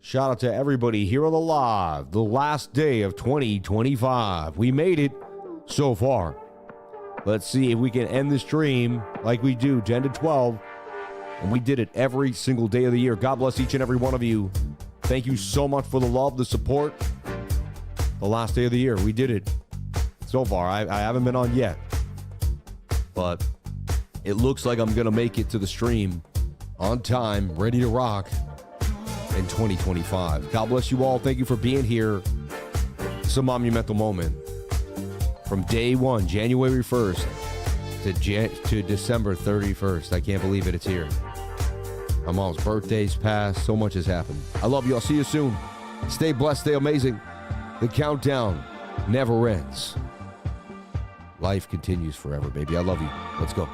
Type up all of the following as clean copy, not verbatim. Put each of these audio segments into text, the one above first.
Shout out to everybody here on the live, the last day of 2025. We made it so far. Let's see if we can end the stream like we do, 10 to 12. And we did it every single day of the year. God bless each and every one of you. Thank you so much for the love, the support. The last day of the year, we did it so far. I haven't been on yet, but it looks like I'm going to make it to the stream on time, ready to rock in 2025. God bless you all. Thank you for being here. It's a monumental moment. From day one, January 1st to December 31st. I can't believe it. It's here. My mom's birthday's passed. So much has happened. I love you. I'll see you soon. Stay blessed. Stay amazing. The countdown never ends. Life continues forever, baby. I love you. Let's go.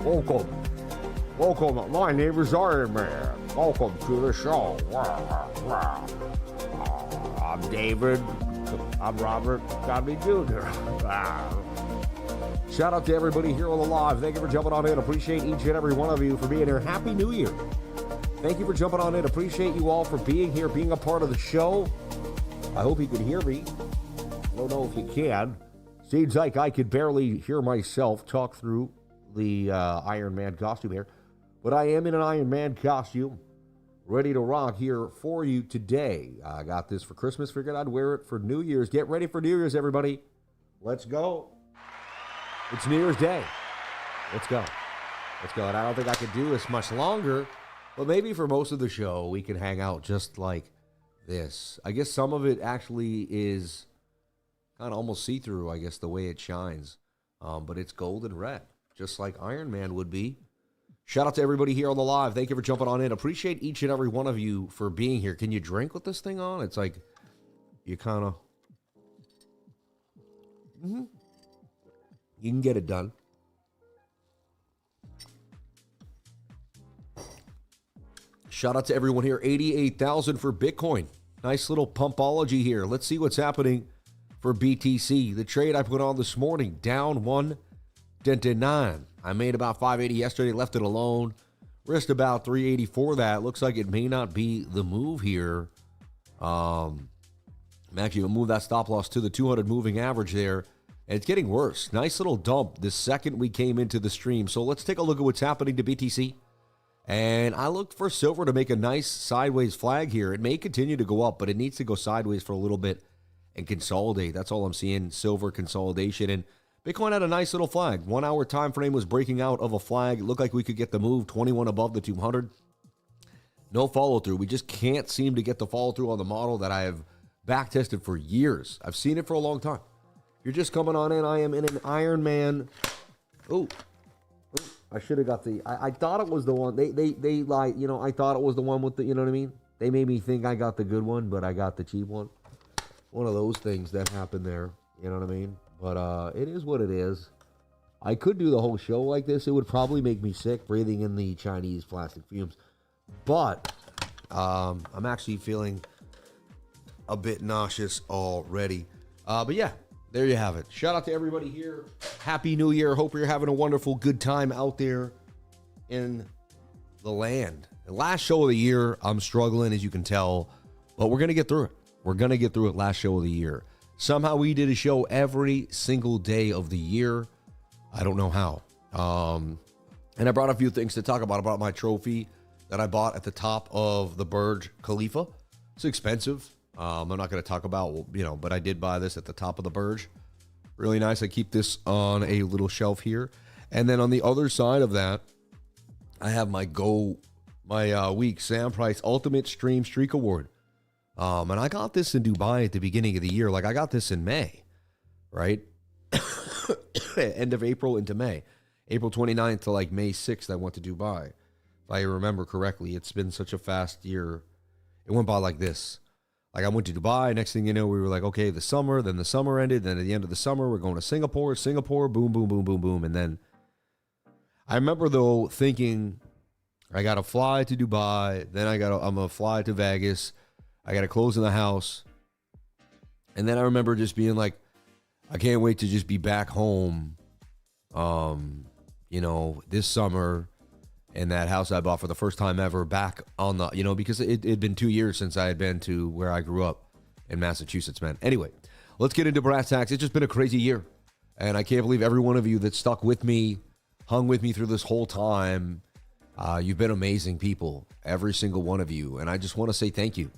Welcome. Welcome. My name is Iron Man. Welcome to the show. I'm David. I'm Robert Downey Jr. Shout out to everybody here on the live. Thank you for jumping on in. Appreciate each and every one of you for being here. Happy New Year. Thank you for jumping on in. Appreciate you all for being here, being a part of the show. I hope you can hear me. I don't know if you can. Seems like I could barely hear myself talk through the Iron Man costume here. But I am in an Iron Man costume, ready to rock here for you today. I got this for Christmas. Figured I'd wear it for New Year's. Get ready for New Year's, everybody. Let's go. It's New Year's Day. Let's go. Let's go. And I don't think I could do this much longer, but maybe for most of the show, we can hang out just like this. I guess some of it actually is kind of almost see-through, I guess, the way it shines. But it's golden red, just like Iron Man would be. Shout out to everybody here on the live. Thank you for jumping on in. Appreciate each and every one of you for being here. Can you drink with this thing on? It's like you kind of... You can get it done. Shout out to everyone here. 88,000 for Bitcoin. Nice little pumpology here. Let's see what's happening for BTC. The trade I put on this morning, down 1.9. I made about 580 yesterday, left it alone. Risked about 380 for that. Looks like it may not be the move here. I'm actually going to move that stop loss to the 200 moving average there. And it's getting worse. Nice little dump the second we came into the stream. So let's take a look at what's happening to BTC. And I looked for silver to make a nice sideways flag here. It may continue to go up, but it needs to go sideways for a little bit and consolidate. That's all I'm seeing, silver consolidation. And Bitcoin had a nice little flag. 1 hour time frame was breaking out of a flag. It looked like we could get the move 21 above the 200. No follow through. We just can't seem to get the follow through on the model that I have back tested for years. I've seen it for a long time. If you're just coming on in, I am in an Iron Man. Oh, I should have got the. I thought it was the one. They like, you know, I thought it was the one with the, you know what I mean? They made me think I got the good one, but I got the cheap one. One of those things that happened there. You know what I mean? But it is what it is. I could do the whole show like this. It would probably make me sick breathing in the Chinese plastic fumes. But I'm actually feeling a bit nauseous already. But yeah, there you have it. Shout out to everybody here. Happy New Year. Hope you're having a wonderful, good time out there in the land. The last show of the year, I'm struggling, as you can tell. But we're going to get through it. We're going to get through it. Last show of the year. Somehow we did a show every single day of the year. I don't know how. And I brought a few things to talk about. I brought my trophy that I bought at the top of the Burj Khalifa. It's expensive. I'm not going to talk about, you know, but I did buy this at the top of the Burj. Really nice. I keep this on a little shelf here. And then on the other side of that, I have my week Sam Price Ultimate Stream Streak Award. And I got this in Dubai at the beginning of the year. Like, I got this in May, right? End of April into May. April 29th to like May 6th, I went to Dubai. If I remember correctly, it's been such a fast year. It went by like this. Like, I went to Dubai. Next thing you know, we were like, okay, the summer. Then the summer ended. Then at the end of the summer, we're going to Singapore. Boom, boom, boom, boom, boom. And then I remember, though, thinking, I got to fly to Dubai. Then I'm going to fly to Vegas. I got to close in the house. And then I remember just being like, I can't wait to just be back home, you know, this summer in that house I bought for the first time ever back on the, you know, because it had been 2 years since I had been to where I grew up in Massachusetts, man. Anyway, let's get into brass tacks. It's just been a crazy year. And I can't believe every one of you that stuck with me, hung with me through this whole time. You've been amazing people, every single one of you. And I just want to say thank you.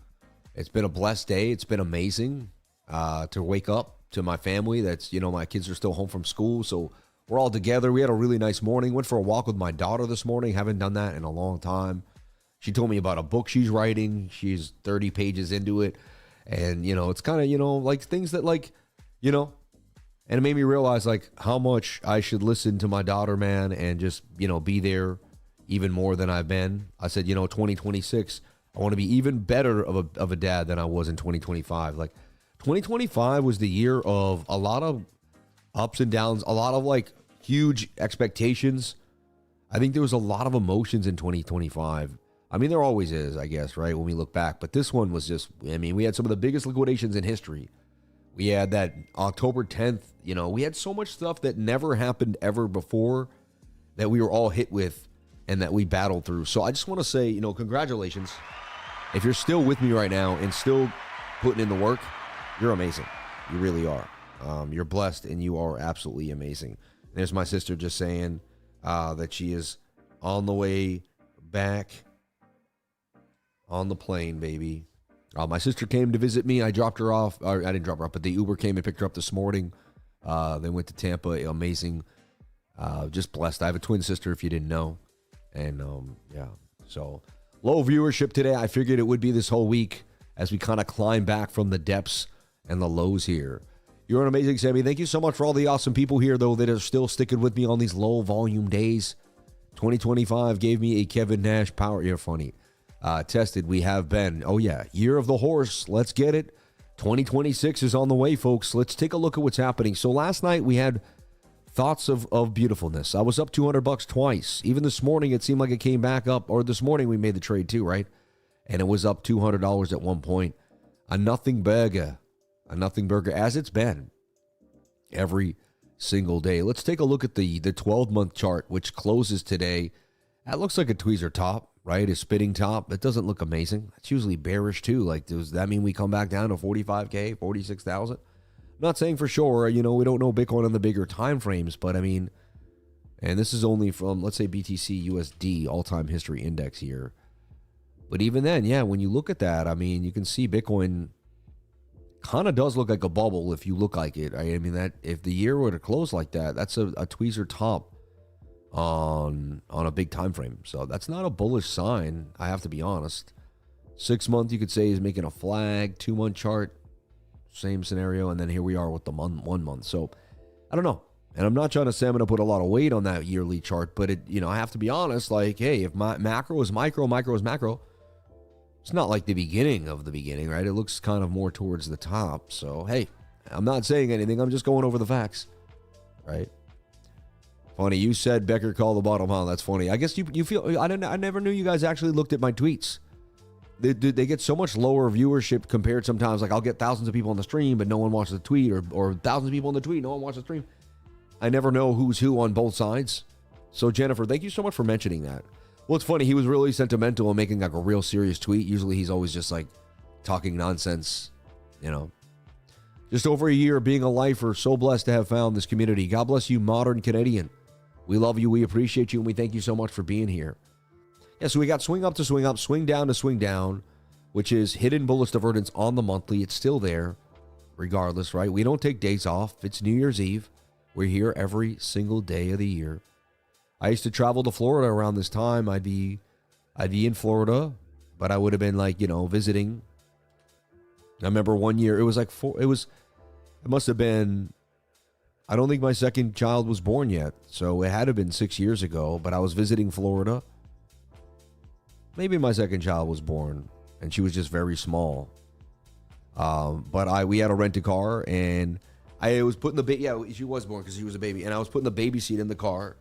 It's been a blessed day. It's been amazing to wake up to my family. That's, you know, my kids are still home from school, so we're all together. We had a really nice morning. Went for a walk with my daughter this morning. Haven't done that in a long time. She told me about a book she's writing. She's 30 pages into it. And, you know, it's kind of, you know, like things that, like, you know, and it made me realize, like, how much I should listen to my daughter, man, and just, you know, be there even more than I've been. I said, you know, 2026, I want to be even better of a dad than I was in 2025. Like, 2025 was the year of a lot of ups and downs, a lot of, like, huge expectations. I think there was a lot of emotions in 2025. I mean, there always is, I guess, right, when we look back. But this one was just, I mean, we had some of the biggest liquidations in history. We had that October 10th, we had so much stuff that never happened ever before that we were all hit with and that we battled through. So I just want to say, congratulations. If you're still with me right now and still putting in the work, you're amazing. You really are. You're blessed and you are absolutely amazing. There's my sister just saying that she is on the way back on the plane, baby. My sister came to visit me. I dropped her off. Or I didn't drop her off, but the Uber came and picked her up this morning. They went to Tampa. Amazing. Just blessed. I have a twin sister, if you didn't know. And, yeah. So, low viewership today. I figured it would be this whole week as we kind of climb back from the depths and the lows here. You're an amazing, Sammy. Thank you so much for all the awesome people here, though, that are still sticking with me on these low volume days. 2025 gave me a Kevin Nash power. You're funny. Tested. We have been. Oh, yeah. Year of the horse. Let's get it. 2026 is on the way, folks. Let's take a look at what's happening. So last night we had thoughts of beautifulness. I was up $200 twice. Even this morning, it seemed like it came back up. Or this morning, we made the trade too, right? And it was up $200 at one point. A nothing burger, as it's been every single day. Let's take a look at the 12-month chart, which closes today. That looks like a tweezer top, right? A spitting top. It doesn't look amazing. It's usually bearish too. Like, does that mean we come back down to 45K, 46,000? Not saying for sure. We don't know Bitcoin on the bigger time frames, but I mean, and this is only from, let's say, BTC USD all-time history index here. But even then, yeah, when you look at that, I mean, you can see Bitcoin kind of does look like a bubble if you look like it. I mean, that if the year were to close like that, that's a tweezer top on a big time frame. So that's not a bullish sign, I have to be honest. 6 month, you could say, is making a flag. 2 month chart, same scenario. And then here we are with the 1 month. So I don't know. And I'm not trying to say I'm going to put a lot of weight on that yearly chart, but I have to be honest. Like, hey, if my macro is micro, micro is macro. It's not like the beginning of the beginning, right? It looks kind of more towards the top. So, hey, I'm not saying anything. I'm just going over the facts, right? Funny, you said Becker called the bottom, huh? That's funny. I guess you feel, I never knew you guys actually looked at my tweets. They get so much lower viewership compared sometimes. Like, I'll get thousands of people on the stream, but no one watches the tweet, or thousands of people on the tweet, no one watches the stream. I never know who's who on both sides. So, Jennifer, thank you so much for mentioning that. Well, it's funny. He was really sentimental and making like a real serious tweet. Usually he's always just like talking nonsense, Just over a year being a lifer. So blessed to have found this community. God bless you, modern Canadian. We love you. We appreciate you. And we thank you so much for being here. Yeah, so we got swing up to swing up, swing down to swing down, which is hidden bullish divergence on the monthly. It's still there regardless, right? We don't take days off. It's New Year's Eve. We're here every single day of the year. I used to travel to Florida around this time. I'd be in Florida, but I would have been like, visiting. I remember one year, it must have been, I don't think my second child was born yet. So it had to have been 6 years ago, but I was visiting Florida. Maybe my second child was born and she was just very small. But we had to rent a car and I was putting she was born because she was a baby, and I was putting the baby seat in the car.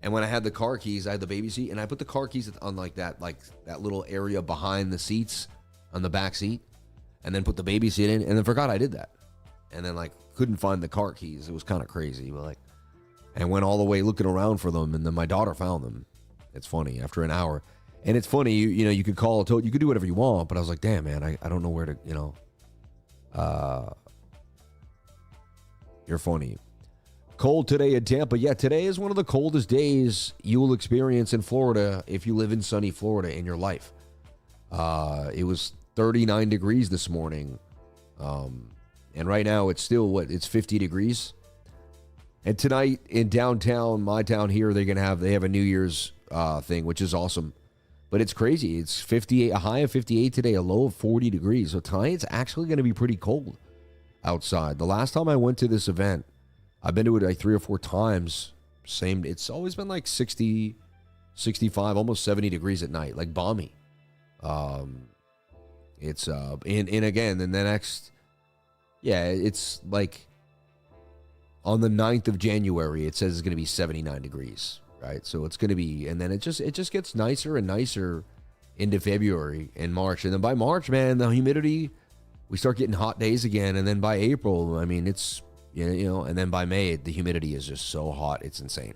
And when I had the car keys, I had the baby seat, and I put the car keys on like that little area behind the seats on the back seat, and then put the baby seat in, and then forgot I did that, and then couldn't find the car keys. It was kind of crazy, but and went all the way looking around for them, and then my daughter found them. It's funny after an hour, and it's funny you could call a tow, you could do whatever you want, but I was like, damn man, I don't know where to You're funny. Cold today in Tampa. Yeah, today is one of the coldest days you will experience in Florida if you live in sunny Florida in your life. It was 39 degrees this morning. And right now it's still, it's 50 degrees. And tonight in downtown, my town here, they have a New Year's thing, which is awesome. But it's crazy. It's 58, a high of 58 today, a low of 40 degrees. So tonight it's actually going to be pretty cold outside. The last time I went to this event, I've been to it like 3 or 4 times. It's always been like 60, 65, almost 70 degrees at night, like balmy. It's again, in the next, it's like on the 9th of January, it says it's going to be 79 degrees. right? So it's going to be, and then it just gets nicer and nicer into February and March. And then by March, man, the humidity, we start getting hot days again. And then by April, I mean, it's, and then by May, the humidity is just so hot. It's insane.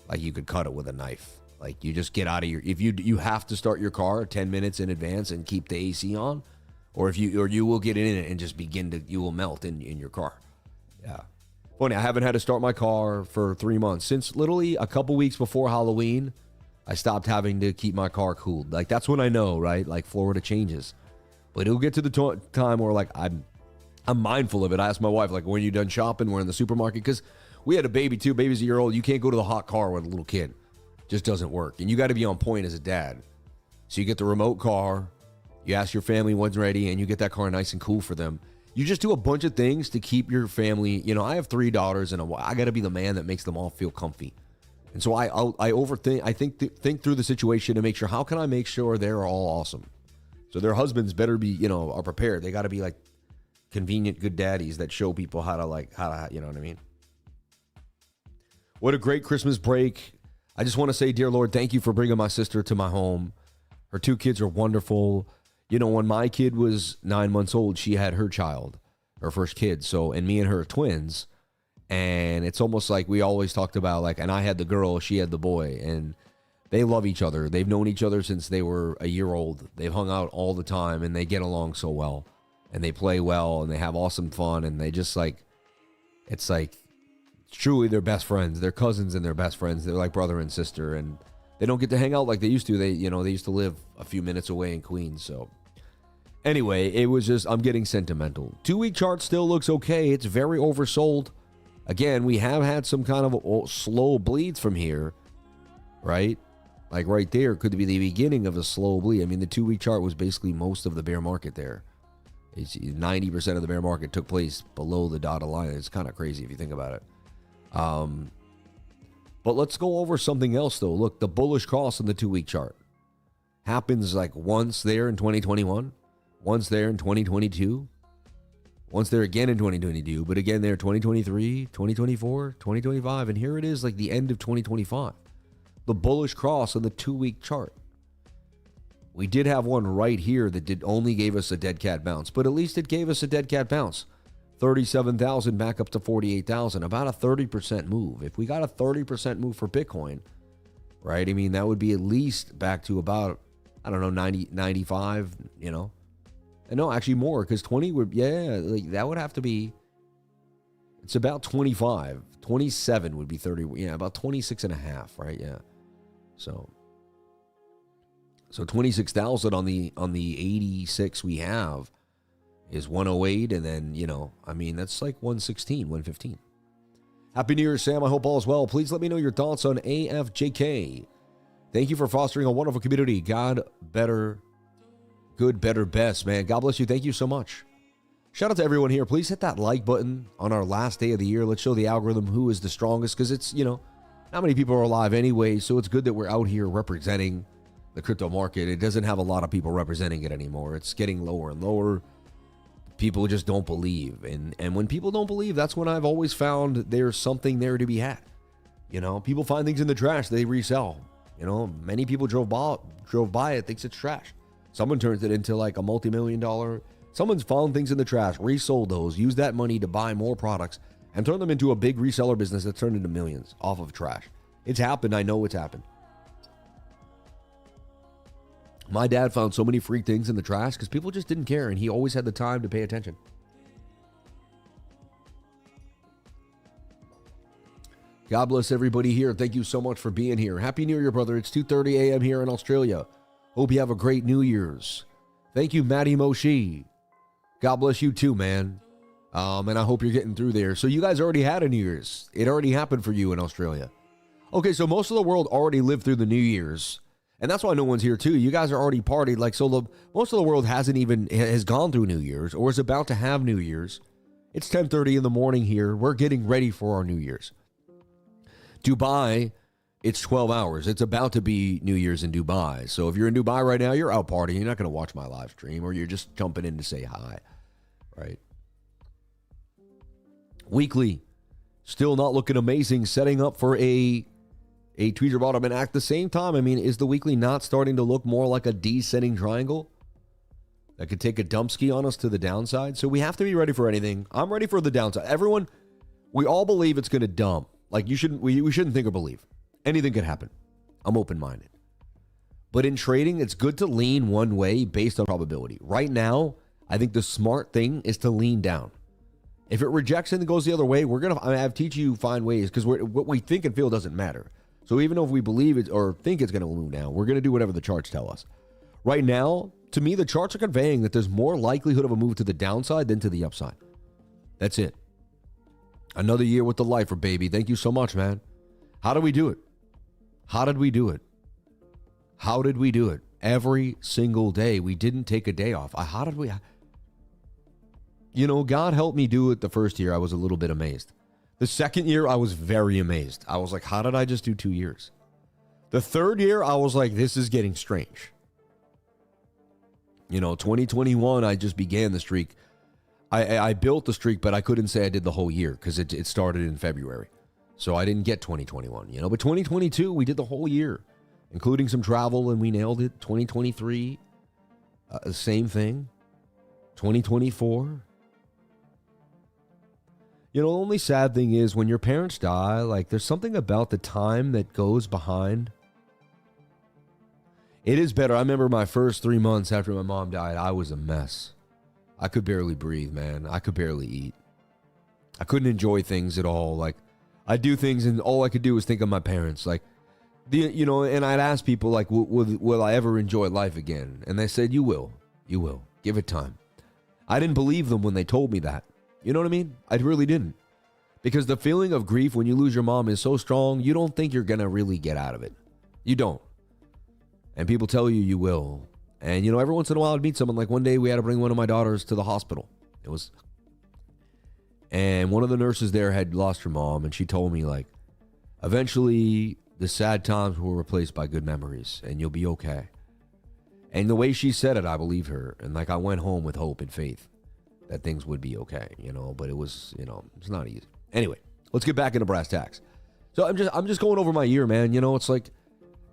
Like you could cut it with a knife. Like you just get out of if you have to start your car 10 minutes in advance and keep the AC on, or you will get in it and just you will melt in your car. Yeah. Funny, I haven't had to start my car for 3 months. Since literally a couple weeks before Halloween, I stopped having to keep my car cooled. Like that's when I know, right? Like Florida changes. But it'll get to the time where like I'm mindful of it. I asked my wife, like, when you done shopping? We're in the supermarket. Because we had a baby too. Baby's a year old. You can't go to the hot car with a little kid. Just doesn't work. And you got to be on point as a dad. So you get the remote car. You ask your family when's ready. And you get that car nice and cool for them. You just do a bunch of things to keep your family. I have 3 daughters. And I got to be the man that makes them all feel comfy. And so I overthink. I think through the situation to make sure, how can I make sure they're all awesome? So their husbands better be, are prepared. They got to be like convenient, good daddies that show people how to, you know what I mean? What a great Christmas break. I just want to say, dear Lord, thank you for bringing my sister to my home. Her 2 kids are wonderful. When my kid was 9 months old, she had her child, her first kid. So, and me and her are twins. And it's almost like we always talked about, like, and I had the girl, she had the boy, and they love each other. They've known each other since they were a year old. They've hung out all the time, and they get along so well. And they play well, and they have awesome fun, and they just, like, it's like, truly they're best friends. They're cousins and they're best friends. They're like brother and sister, and they don't get to hang out like they used to. They used to live a few minutes away in Queens, so. Anyway, it was just, I'm getting sentimental. 2-week chart still looks okay. It's very oversold. Again, we have had some kind of slow bleeds from here, right? Like right there could be the beginning of a slow bleed. I mean, the 2-week chart was basically most of the bear market there. 90% of the bear market took place below the dotted line. It's kind of crazy if you think about it. But let's go over something else, though. Look, the bullish cross in the 2-week chart happens like once there in 2021, once there in 2022, once there again in 2022, but again there 2023, 2024, 2025, and here it is like the end of 2025. The bullish cross on the 2-week chart. We did have one right here that only gave us a dead cat bounce, but at least it gave us a dead cat bounce. 37,000 back up to 48,000, about a 30% move. If we got a 30% move for Bitcoin, right? I mean, that would be at least back to about, 90, 95, And no, actually more, because 20 would, like that would have to be, it's about 25. 27 would be 30, about 26 and a half, right? Yeah. So 26,000 on the 86 we have is 108, and then, that's like 116, 115. Happy New Year, Sam. I hope all is well. Please let me know your thoughts on AFJK. Thank you for fostering a wonderful community. God, better, good, better, best, man. God bless you. Thank you so much. Shout out to everyone here. Please hit that like button on our last day of the year. Let's show the algorithm who is the strongest, because it's, not many people are alive anyway, so it's good that we're out here representing the crypto market. It doesn't have a lot of people representing it anymore. It's getting lower and lower. People just don't believe. And when people don't believe, that's when I've always found there's something there to be had. People find things in the trash, they resell. Many people drove by it, thinks it's trash. Someone turns it into like a multi-million-dollar. Someone's found things in the trash, resold those, used that money to buy more products, and turned them into a big reseller business that turned into millions off of trash. It's happened. I know it's happened. My dad found so many free things in the trash because people just didn't care, and he always had the time to pay attention. God bless everybody here. Thank you so much for being here. Happy New Year, brother. It's 2:30 a.m. here in Australia. Hope you have a great New Year's. Thank you, Matty Moshe. God bless you too, man. And I hope you're getting through there. So you guys already had a New Year's. It already happened for you in Australia. Okay, so most of the world already lived through the New Year's. And that's why no one's here too. You guys are already partied. Most of the world has gone through New Year's or is about to have New Year's. It's 10:30 in the morning here. We're getting ready for our New Year's. Dubai, it's 12 hours. It's about to be New Year's in Dubai. So if you're in Dubai right now, you're out partying. You're not going to watch my live stream, or you're just jumping in to say hi, right? Weekly, still not looking amazing. Setting up for a A tweeter bottom and at the same time, I mean, is the weekly not starting to look more like a descending triangle that could take a dump ski on us to the downside? So we have to be ready for anything. I'm ready for the downside. Everyone, we all believe it's going to dump. Like we shouldn't think or believe. Anything could happen. I'm open-minded. But in trading, it's good to lean one way based on probability. Right now, I think the smart thing is to lean down. If it rejects and goes the other way, I've teach you find ways, because what we think and feel doesn't matter. So even if we believe it or think it's going to move down, we're going to do whatever the charts tell us. Right now, to me, the charts are conveying that there's more likelihood of a move to the downside than to the upside. That's it. Another year with the lifer, baby. Thank you so much, man. How did we do it? How did we do it? How did we do it? Every single day. We didn't take a day off. How did we? You know, God helped me do it the first year. I was a little bit amazed. The second year, I was very amazed. I was like, how did I just do 2 years? The third year, I was like, this is getting strange. You know, 2021, I just began the streak. I built the streak, but I couldn't say I did the whole year because it started in February. So I didn't get 2021, you know. But 2022, we did the whole year, including some travel, and we nailed it. 2023, the same thing. 2024. You know, the only sad thing is when your parents die, like there's something about the time that goes behind. It is better. I remember my first 3 months after my mom died, I was a mess. I could barely breathe, man. I could barely eat. I couldn't enjoy things at all. Like, I'd do things and all I could do was think of my parents. Like, you know, and I'd ask people, like, will I ever enjoy life again? And they said, you will. You will. Give it time. I didn't believe them when they told me that. You know what I mean? I really didn't. Because the feeling of grief when you lose your mom is so strong, you don't think you're going to really get out of it. You don't. And people tell you you will. And, you know, every once in a while I'd meet someone. Like one day we had to bring one of my daughters to the hospital. And one of the nurses there had lost her mom. And she told me, like, eventually the sad times will be replaced by good memories. And you'll be okay. And the way she said it, I believed her. And, like, I went home with hope and faith that things would be okay, you know. But it was, you know, it's not easy. Anyway, let's get back into brass tacks. So I'm just going over my year, man. You know, it's like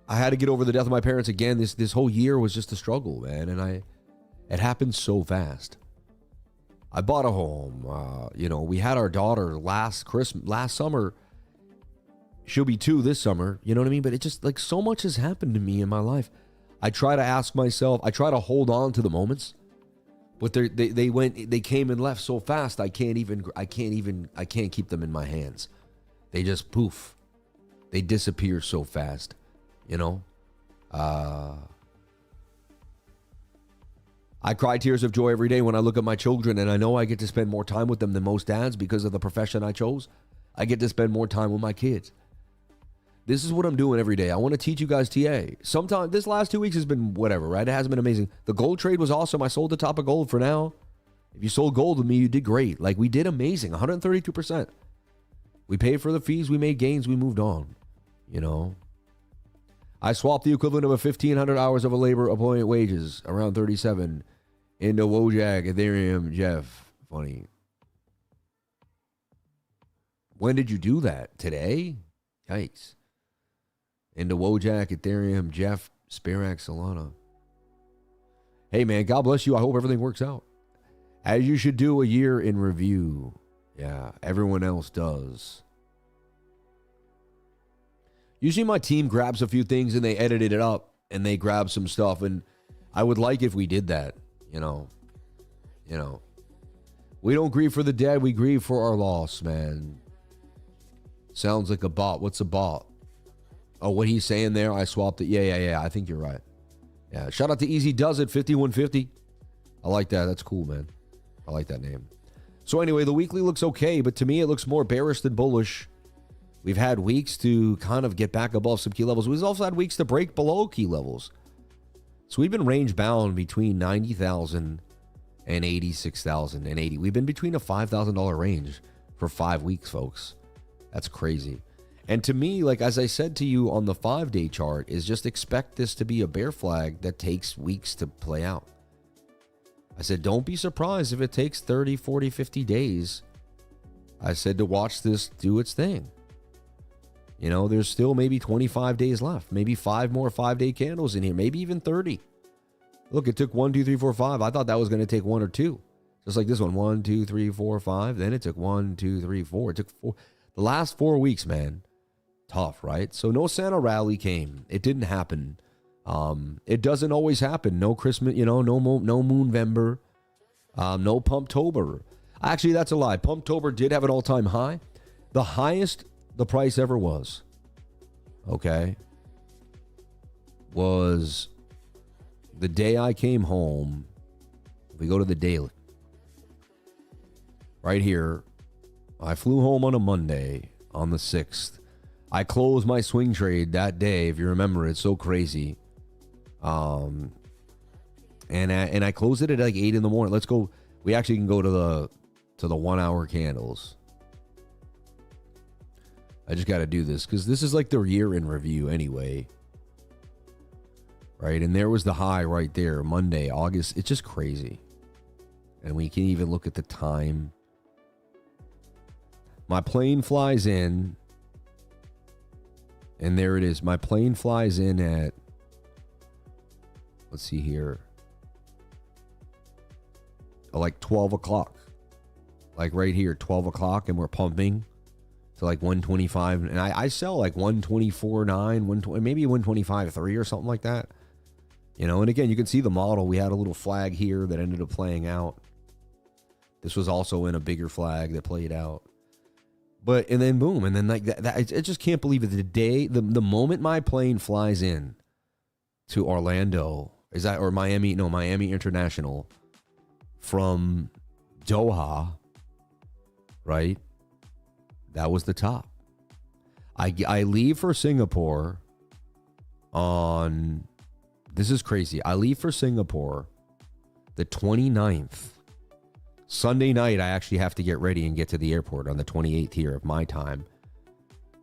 I had to get over the death of my parents again. This whole year was just a struggle, man. And it happened so fast. I bought a home. You know, we had our daughter last summer. She'll be 2 this summer. You know what I mean? But it just, like, so much has happened to me in my life. I try to ask myself, I try to hold on to the moments, but they came and left so fast. I can't keep them in my hands. They just poof. They disappear so fast, you know? I cry tears of joy every day when I look at my children, and I know I get to spend more time with them than most dads because of the profession I chose. I get to spend more time with my kids. This is what I'm doing every day. I want to teach you guys TA. Sometimes this last 2 weeks has been whatever, right? It hasn't been amazing. The gold trade was awesome. I sold the top of gold for now. If you sold gold with me, you did great. Like, we did amazing, 132%. We paid for the fees. We made gains. We moved on, you know. I swapped the equivalent of 1,500 hours of a labor employment wages, around 37, into Wojak, Ethereum, Jeff. Funny. When did you do that? Today? Yikes. Into Wojak, Ethereum, Jeff, Spirax, Solana. Hey, man, God bless you. I hope everything works out. As you should do a year in review. Yeah, everyone else does. Usually my team grabs a few things and they edited it up and they grab some stuff. And I would like if we did that, you know. You know. We don't grieve for the dead. We grieve for our loss, man. Sounds like a bot. What's a bot? Oh, what he's saying there, I swapped it. Yeah. I think you're right. Yeah. Shout out to Easy Does It, 5150. I like that. That's cool, man. I like that name. So anyway, the weekly looks okay, but to me, it looks more bearish than bullish. We've had weeks to kind of get back above some key levels. We've also had weeks to break below key levels. So we've been range bound between 90,000 and 86,000 and 80. We've been between a $5,000 range for 5 weeks, folks. That's crazy. And to me, like, as I said to you on the 5-day chart, is just expect this to be a bear flag that takes weeks to play out. I said, don't be surprised if it takes 30, 40, 50 days. I said to watch this do its thing. You know, there's still maybe 25 days left. Maybe 5 more 5-day candles in here. Maybe even 30. Look, it took 1, 2, 3, 4, 5. I thought that was going to take 1 or 2. Just like this one. 1, 2, 3, 4, 5. Then it took 1, 2, 3, 4. It took 4. The last 4 weeks, man. Tough, right? So no Santa rally came. It didn't happen. It doesn't always happen. No Christmas, you know, no Moonvember. No Pumptober. Actually, that's a lie. Pumptober did have an all-time high. The highest the price ever was, okay, was the day I came home. We go to the daily. Right here. I flew home on a Monday on the 6th. I closed my swing trade that day, if you remember. It's so crazy. And I closed it at like 8 in the morning. Let's go. We actually can go to the 1 hour candles. I just got to do this because this is like their year in review anyway. Right? And there was the high right there, Monday, August. It's just crazy. And we can even look at the time. My plane flies in. And there it is. My plane flies in at, let's see here, like 12 o'clock. Like right here, 12 o'clock, and we're pumping to like 125. And I sell like 124.9, 120, maybe 125.3 or something like that. You know, and again, you can see the model. We had a little flag here that ended up playing out. This was also in a bigger flag that played out. But, and then boom, and then like that I just can't believe it. The moment my plane flies in to Orlando, is that, or Miami International from Doha, right? That was the top. I leave for Singapore on, this is crazy. I leave for Singapore the 29th. Sunday night, I actually have to get ready and get to the airport on the 28th here of my time.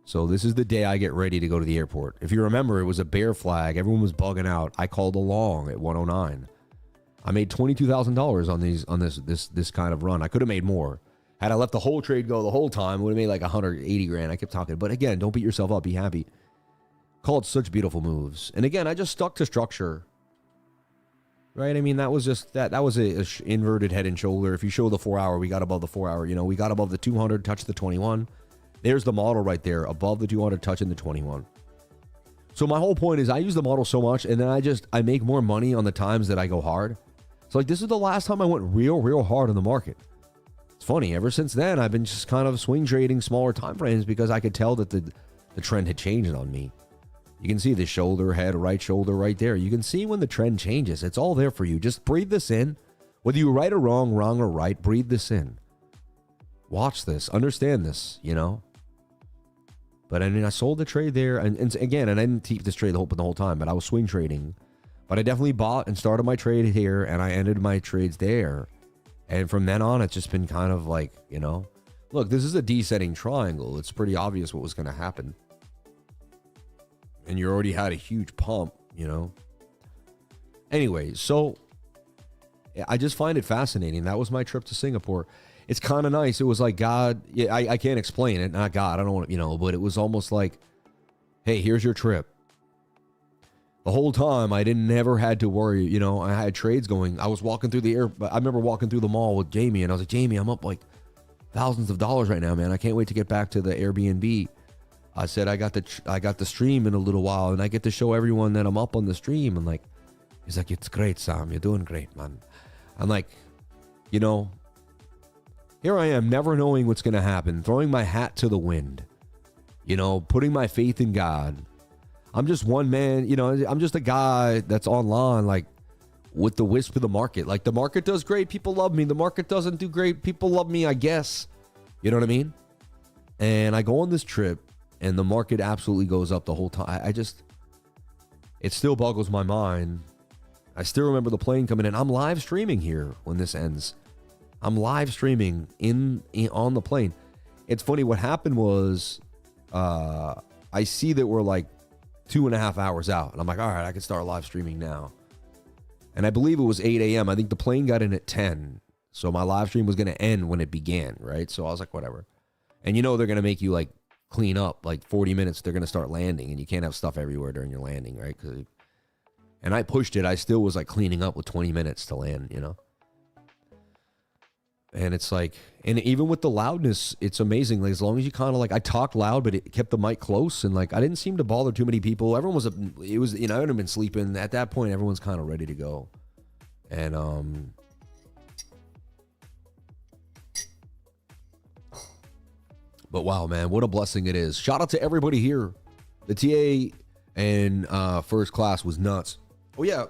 So this is the day I get ready to go to the airport. If you remember, it was a bear flag. Everyone was bugging out. I called along at 109. I made $22,000 on this kind of run. I could have made more. Had I let the whole trade go the whole time, would have made like 180 grand. I kept talking. But again, don't beat yourself up. Be happy. Called such beautiful moves. And again, I just stuck to structure. Right? I mean, that was just that was a inverted head and shoulder. If you show the 4 hour, we got above the 4 hour. You know, we got above the 200, touched the 21. There's the model right there, above the 200, touching the 21. So my whole point is I use the model so much, and then I make more money on the times that I go hard. So like this is the last time I went real hard on the market. It's funny. Ever since then, I've been just kind of swing trading smaller time frames because I could tell that the trend had changed on me. You can see the shoulder, head, right shoulder right there. You can see when the trend changes. It's all there for you. Just breathe this in. Whether you're right or wrong or right, breathe this in. Watch this. Understand this, you know. But I mean, I sold the trade there. And again, and I didn't keep this trade the whole time, but I was swing trading. But I definitely bought and started my trade here, and I ended my trades there. And from then on, it's just been kind of like, you know, look, this is a descending triangle. It's pretty obvious what was going to happen. And you already had a huge pump, you know. Anyway, so I just find it fascinating. That was my trip to Singapore. It's kind of nice. It was like God. Yeah, I can't explain it. Not God. I don't want to, you know, but it was almost like, hey, here's your trip. The whole time I never had to worry. You know, I had trades going. I was walking through the air. I remember walking through the mall with Jamie, and I was like, Jamie, I'm up like thousands of dollars right now, man. I can't wait to get back to the Airbnb. I said, I got the stream in a little while, and I get to show everyone that I'm up on the stream. And like, he's like, it's great, Sam. You're doing great, man. I'm like, you know, here I am, never knowing what's going to happen, throwing my hat to the wind, you know, putting my faith in God. I'm just one man, you know, I'm just a guy that's online, like, with the wisp of the market. Like, the market does great, people love me. The market doesn't do great, people love me, I guess. You know what I mean? And I go on this trip, and the market absolutely goes up the whole time. It still boggles my mind. I still remember the plane coming in. I'm live streaming here when this ends. I'm live streaming on the plane. It's funny. What happened was I see that we're like 2.5 hours out. And I'm like, all right, I can start live streaming now. And I believe it was 8 a.m. I think the plane got in at 10. So my live stream was going to end when it began, right? So I was like, whatever. And you know they're going to make you like clean up. Like 40 minutes, they're going to start landing, and you can't have stuff everywhere during your landing, right? And I pushed it. I still was like cleaning up with 20 minutes to land, you know? And it's like, and even with the loudness, it's amazing. Like, as long as you kind of like, I talked loud, but it kept the mic close, and like, I didn't seem to bother too many people. Everyone was, it was, you know, I would have been sleeping. At that point, everyone's kind of ready to go. And, but wow, man, what a blessing it is. Shout out to everybody here. The TA and first class was nuts. Oh, yeah.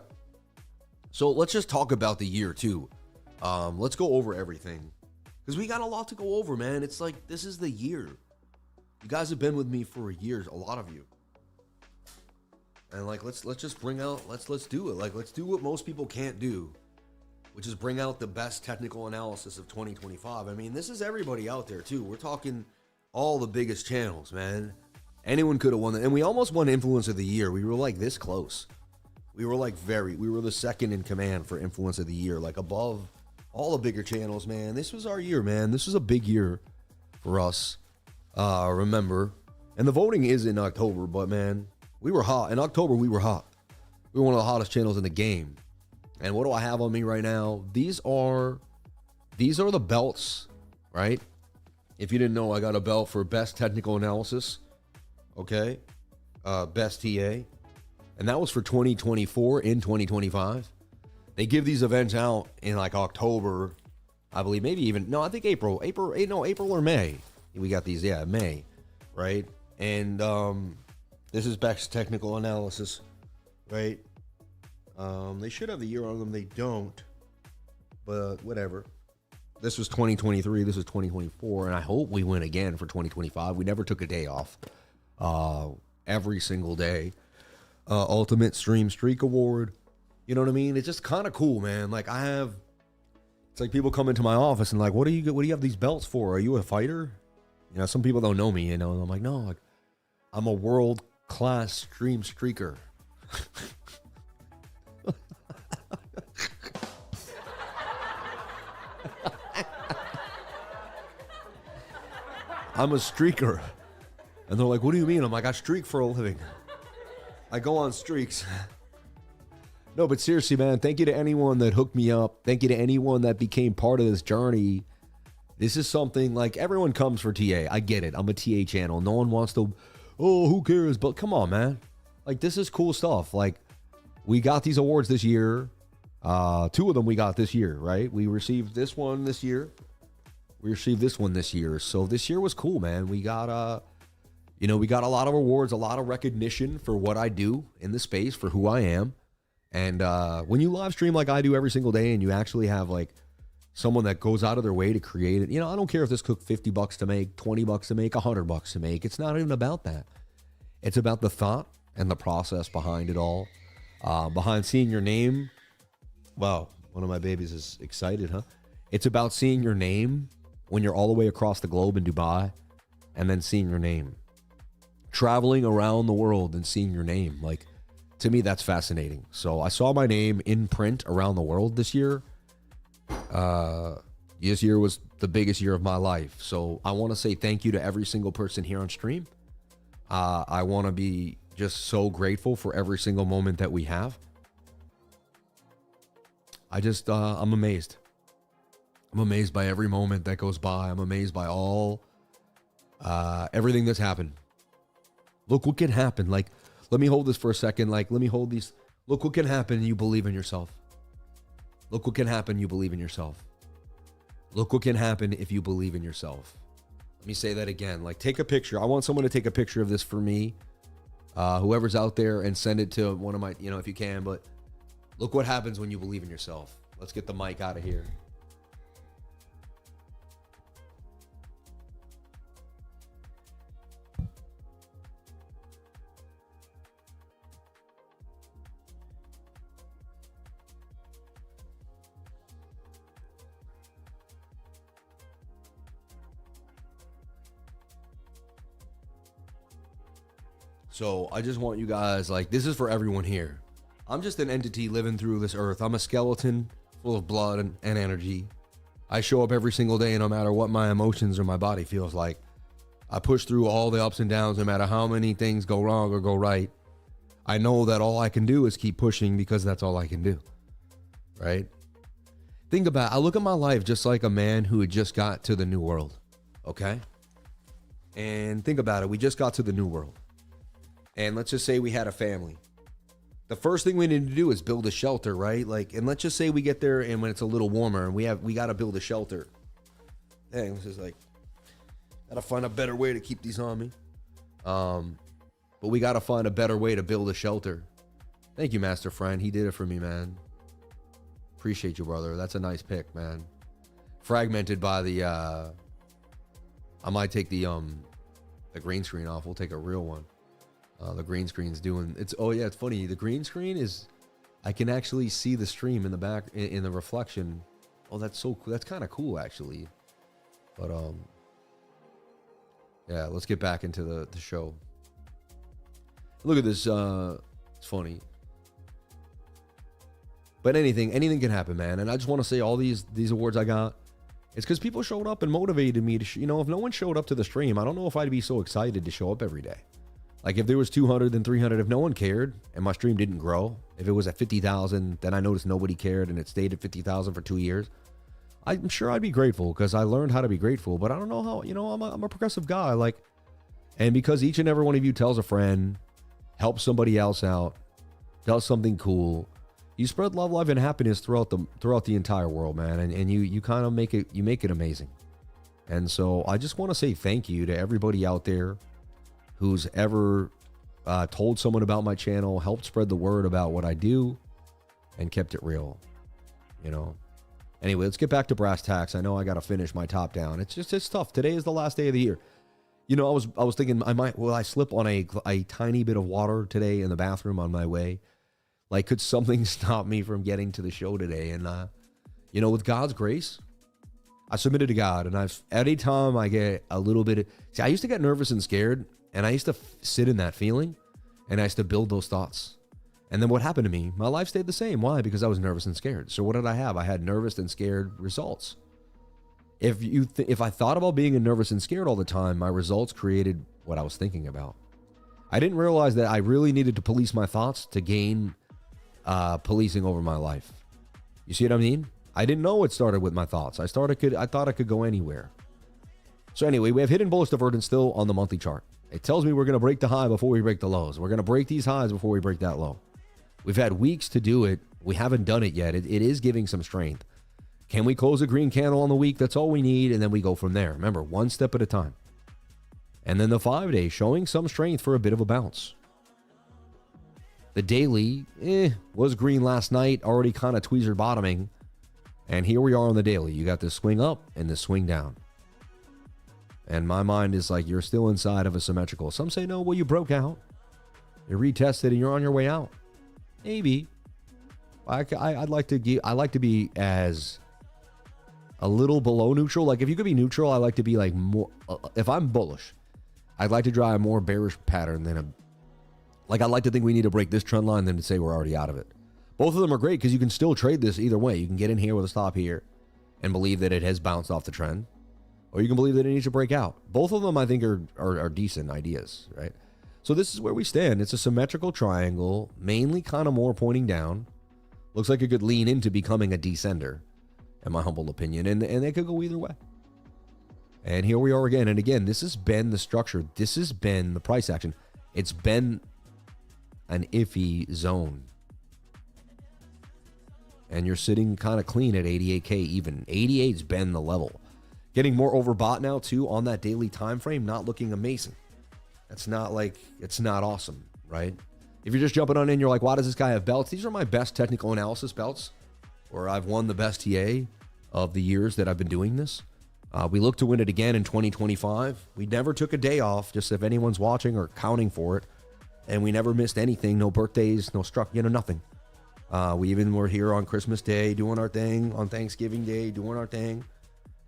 So let's just talk about the year, too. Let's go over everything. Because we got a lot to go over, man. It's like, this is the year. You guys have been with me for years, a lot of you. And like, let's just bring out, let's do it. Like, let's do what most people can't do, which is bring out the best technical analysis of 2025. I mean, this is everybody out there, too. We're talking all the biggest channels, man. Anyone could have won that. And we almost won Influence of the Year. We were like this close. We were like we were the second in command for Influence of the Year, like above all the bigger channels, man. This was our year, man. This was a big year for us. Remember. And the voting is in October, but man, we were hot. In October, we were hot. We were one of the hottest channels in the game. And what do I have on me right now? These are the belts, right? If you didn't know, I got a belt for Best Technical Analysis. Okay. Best TA. And that was for 2024 in 2025. They give these events out in like October, I believe, maybe even, no, I think April or May. We got these, yeah, May, right? And this is Best Technical Analysis, right? They should have the year on them. They don't, but whatever. This was 2023. This is 2024, and I hope we win again for 2025. We never took a day off. Every single day. Ultimate Stream Streak Award. You know what I mean? It's just kind of cool, man. Like, it's like people come into my office and like, what do you have these belts for? Are you a fighter? You know, some people don't know me, you know, and I'm like, no, like, I'm a world-class stream streaker. I'm a streaker. And they're like, what do you mean? I'm like, I streak for a living. I go on streaks. No, but seriously, man, thank you to anyone that hooked me up. Thank you to anyone that became part of this journey. This is something like everyone comes for TA. I get it. I'm a TA channel. No one wants to, oh, who cares? But come on, man. Like, this is cool stuff. Like, we got these awards this year. 2 of them we got this year, right? We received this one this year. We received this one this year. So this year was cool, man. We got, we got a lot of awards, a lot of recognition for what I do in the space, for who I am. And when you live stream like I do every single day, and you actually have like someone that goes out of their way to create it, I don't care if this took $50 to make, $20 to make, $100 to make. It's not even about that. It's about the thought and the process behind it all. Behind seeing your name. Wow, one of my babies is excited, huh? It's about seeing your name when you're all the way across the globe in Dubai, and then seeing your name. Traveling around the world and seeing your name. Like, to me, that's fascinating. So I saw my name in print around the world this year. This year was the biggest year of my life. So I want to say thank you to every single person here on stream. I want to be just so grateful for every single moment that we have. I'm amazed. I'm amazed by every moment that goes by. I'm amazed by everything that's happened. Look what can happen. Like, let me hold this for a second. Like, let me hold these. Look what can happen. You believe in yourself. Look what can happen. You believe in yourself. Look what can happen if you believe in yourself. Let me say that again. Like, take a picture. I want someone to take a picture of this for me. Whoever's out there, and send it to one of my, if you can. But look what happens when you believe in yourself. Let's get the mic out of here. So I just want you guys, like, this is for everyone here. I'm just an entity living through this earth. I'm a skeleton full of blood and energy. I show up every single day, no matter what my emotions or my body feels like. I push through all the ups and downs, no matter how many things go wrong or go right. I know that all I can do is keep pushing because that's all I can do, right? Think about it. I look at my life just like a man who had just got to the new world, okay? And think about it. We just got to the new world. And let's just say we had a family. The first thing we need to do is build a shelter, right? Like, and let's just say we get there and when it's a little warmer and we got to build a shelter. Dang, this is like, gotta find a better way to keep these on me. But we gotta find a better way to build a shelter. Thank you, Master Friend. He did it for me, man. Appreciate you, brother. That's a nice pick, man. Fragmented by the, I might take the green screen off. We'll take a real one. The green screen's doing, oh yeah, it's funny. The green screen is, I can actually see the stream in the back, in the reflection. Oh, that's so cool. That's kind of cool, actually. But, yeah, let's get back into the show. Look at this. It's funny. But anything can happen, man. And I just want to say all these awards I got, it's because people showed up and motivated me to, if no one showed up to the stream, I don't know if I'd be so excited to show up every day. Like if there was 200 then 300, if no one cared and my stream didn't grow, if it was at 50,000, then I noticed nobody cared and it stayed at 50,000 for 2 years. I'm sure I'd be grateful because I learned how to be grateful, but I don't know how, I'm a progressive guy. Like, and because each and every one of you tells a friend, helps somebody else out, does something cool, you spread love, life, and happiness throughout the entire world, man. And you kind of make it amazing. And so I just want to say thank you to everybody out there who's ever told someone about my channel, helped spread the word about what I do, and kept it real, Anyway, let's get back to brass tacks. I know I got to finish my top down. It's tough. Today is the last day of the year. I was thinking will I slip on a tiny bit of water today in the bathroom on my way? Like, could something stop me from getting to the show today? And, with God's grace, I submitted to God. And any time I get a little bit I used to get nervous and scared. And I used to sit in that feeling. And I used to build those thoughts. And then what happened to me? My life stayed the same. Why? Because I was nervous and scared. So what did I have? I had nervous and scared results. If I thought about being nervous and scared all the time, my results created what I was thinking about. I didn't realize that I really needed to police my thoughts to gain policing over my life. You see what I mean? I didn't know it started with my thoughts. I thought I could go anywhere. So anyway, we have hidden bullish divergence still on the monthly chart. It tells me we're going to break the high before we break the lows. We're going to break these highs before we break that low. We've had weeks to do it. We haven't done it yet. It is giving some strength. Can we close a green candle on the week? That's all we need. And then we go from there. Remember, one step at a time. And then the 5-day showing some strength for a bit of a bounce. The daily was green last night, already kind of tweezer bottoming. And here we are on the daily. You got this swing up and this swing down. And my mind is like, you're still inside of a symmetrical. Some say, no, well, you broke out. You retested and you're on your way out. Maybe. I'd like to be as a little below neutral. Like if you could be neutral, I like to be like more. If I'm bullish, I'd like to draw a more bearish pattern than I'd like to think we need to break this trend line than to say we're already out of it. Both of them are great because you can still trade this either way. You can get in here with a stop here and believe that it has bounced off the trend, or you can believe that it needs to break out. Both of them, I think, are decent ideas, right? So this is where we stand. It's a symmetrical triangle, mainly kind of more pointing down. Looks like it could lean into becoming a descender, in my humble opinion, and it could go either way. And here we are again. And again, this has been the structure. This has been the price action. It's been an iffy zone. And you're sitting kind of clean at 88K even. 88's been the level. Getting more overbought now, too, on that daily time frame, not looking amazing. It's not awesome, right? If you're just jumping on in, you're like, why does this guy have belts? These are my best technical analysis belts, where I've won the best TA of the years that I've been doing this. We look to win it again in 2025. We never took a day off, just if anyone's watching or counting for it. And we never missed anything, no birthdays, no nothing. We even were here on Christmas Day doing our thing, on Thanksgiving Day doing our thing,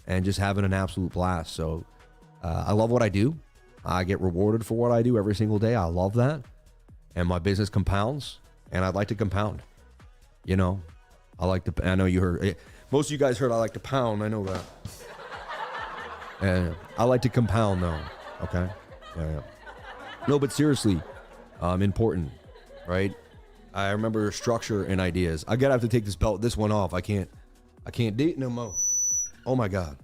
and just having an absolute blast. So I love what I do. I get rewarded for what I do every single day. I love that. And my business compounds, and I'd like to compound. I know you heard, most of you guys heard I like to pound. I know that. And I like to compound, though. Okay? Yeah. No, but seriously, important, right? I remember structure and ideas. I gotta have to take this one off. I can't date no more. Oh my God.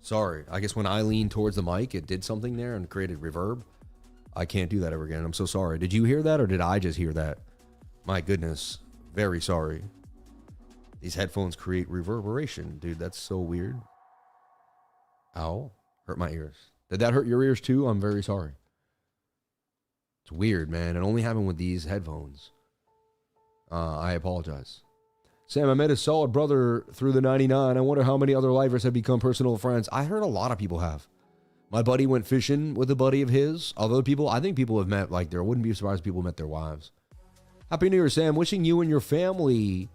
Sorry. I guess when I leaned towards the mic, it did something there and created reverb. I can't do that ever again. I'm so sorry. Did you hear that or did I just hear that? My goodness. Very sorry. These headphones create reverberation. Dude, that's so weird. Ow. Hurt my ears. Did that hurt your ears too? I'm very sorry. It's weird, man. It only happened with these headphones. I apologize. Sam, I met a solid brother through the 99. I wonder how many other lifers have become personal friends. I heard a lot of people have. My buddy went fishing with a buddy of his. Other people, I think people have met, like, there wouldn't be surprised if people met their wives. Happy New Year, Sam. Wishing you and your family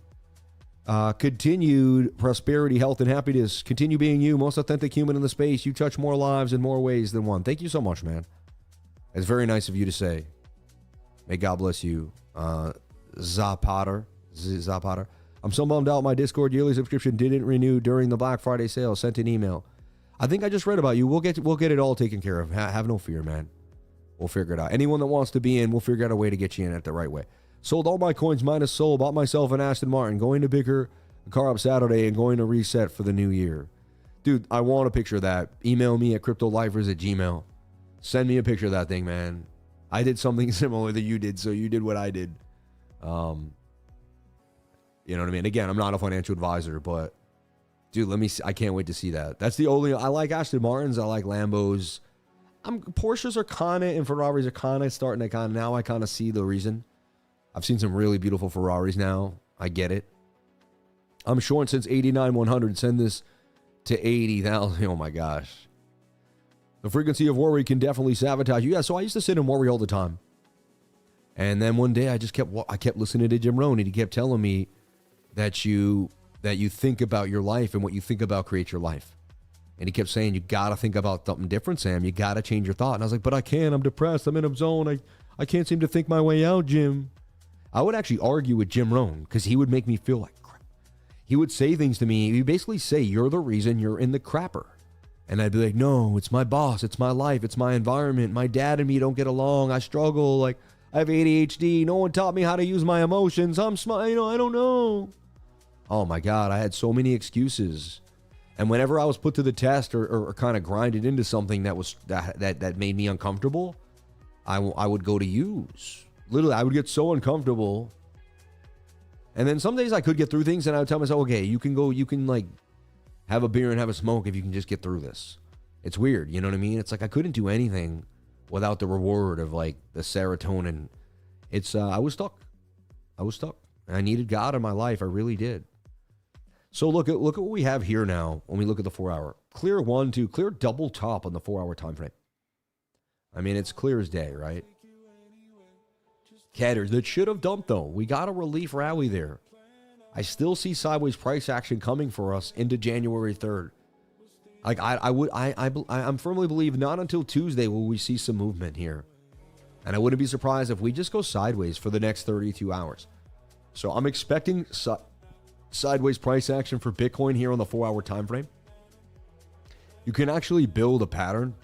continued prosperity, health, and happiness. Continue being you, most authentic human in the space. You touch more lives in more ways than one. Thank you so much, man. It's very nice of you to say. May God bless you. Zapater. I'm so bummed out. My Discord yearly subscription didn't renew during the Black Friday sale. Sent an email. I think I just read about you. We'll get it all taken care of. Have no fear, man. We'll figure it out. Anyone that wants to be in, we'll figure out a way to get you in at the right way. Sold all my coins minus soul. Bought myself an Aston Martin. Going to pick her car up Saturday and going to reset for the new year. Dude, I want a picture of that. Email me at cryptolifers@gmail.com. Send me a picture of that thing, man. I did something similar that you did, so you did what I did. You know what I mean? Again, I'm not a financial advisor, but dude, let me see. I can't wait to see that. That's the only, I like Aston Martins. I like Lambos. Porsches are kind of, and Ferraris are kind of starting to now I kind of see the reason. I've seen some really beautiful Ferraris now. I get it. I'm short since 89,100. Send this to 80,000. Oh my gosh. The frequency of worry can definitely sabotage you. Yeah, so I used to sit and worry all the time. And then one day I kept listening to Jim Rohn, and he kept telling me that you think about your life, and what you think about creates your life. And he kept saying, you got to think about something different, Sam. You got to change your thought. And I was like, but I can't. I'm depressed. I'm in a zone. I can't seem to think my way out, Jim. I would actually argue with Jim Rohn because he would make me feel like crap. He would say things to me. He'd basically say, you're the reason you're in the crapper. And I'd be like, no, it's my boss. It's my life. It's my environment. My dad and me don't get along. I struggle. Like, I have ADHD. No one taught me how to use my emotions. I'm smart. I don't know. Oh my God. I had so many excuses. And whenever I was put to the test or kind of grinded into something that made me uncomfortable, I would go to use. Literally, I would get so uncomfortable. And then some days I could get through things, and I would tell myself, okay, you can like have a beer and have a smoke if you can just get through this. It's weird, you know what I mean? It's like I couldn't do anything without the reward of like the serotonin. It's I was stuck. I needed God in my life. I really did. So look at what we have here now when we look at the 4 hour. Clear 1, 2, clear double top on the 4 hour time frame. I mean, it's clear as day, right? Catters that should have dumped though. We got a relief rally there. I still see sideways price action coming for us into January 3rd. Like I'm firmly believe not until Tuesday will we see some movement here. And I wouldn't be surprised if we just go sideways for the next 32 hours. So I'm expecting sideways price action for Bitcoin here on the 4 hour time frame. You can actually build a pattern.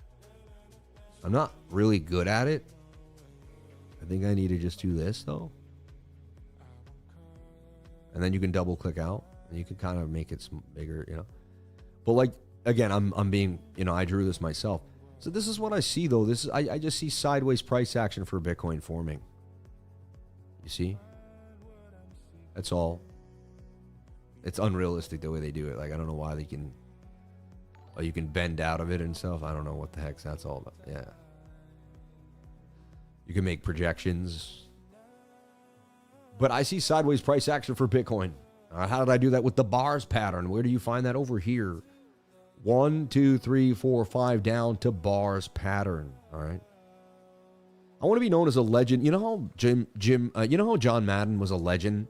I'm not really good at it. I think I need to just do this though. And then you can double click out and you can kind of make it bigger, you know. But like, again, I'm being, you know, I drew this myself. So this is what I see though. This is, I just see sideways price action for Bitcoin forming. You see? That's all. It's unrealistic the way they do it. Like, I don't know why they can, you can bend out of it and stuff. I don't know what the heck that's all about. Yeah. You can make projections. But I see sideways price action for Bitcoin. How did I do that with the bars pattern? Where do you find that? Over here? 1, 2, 3, 4, 5 down to bars pattern. All right. I want to be known as a legend. You know how you know how John Madden was a legend?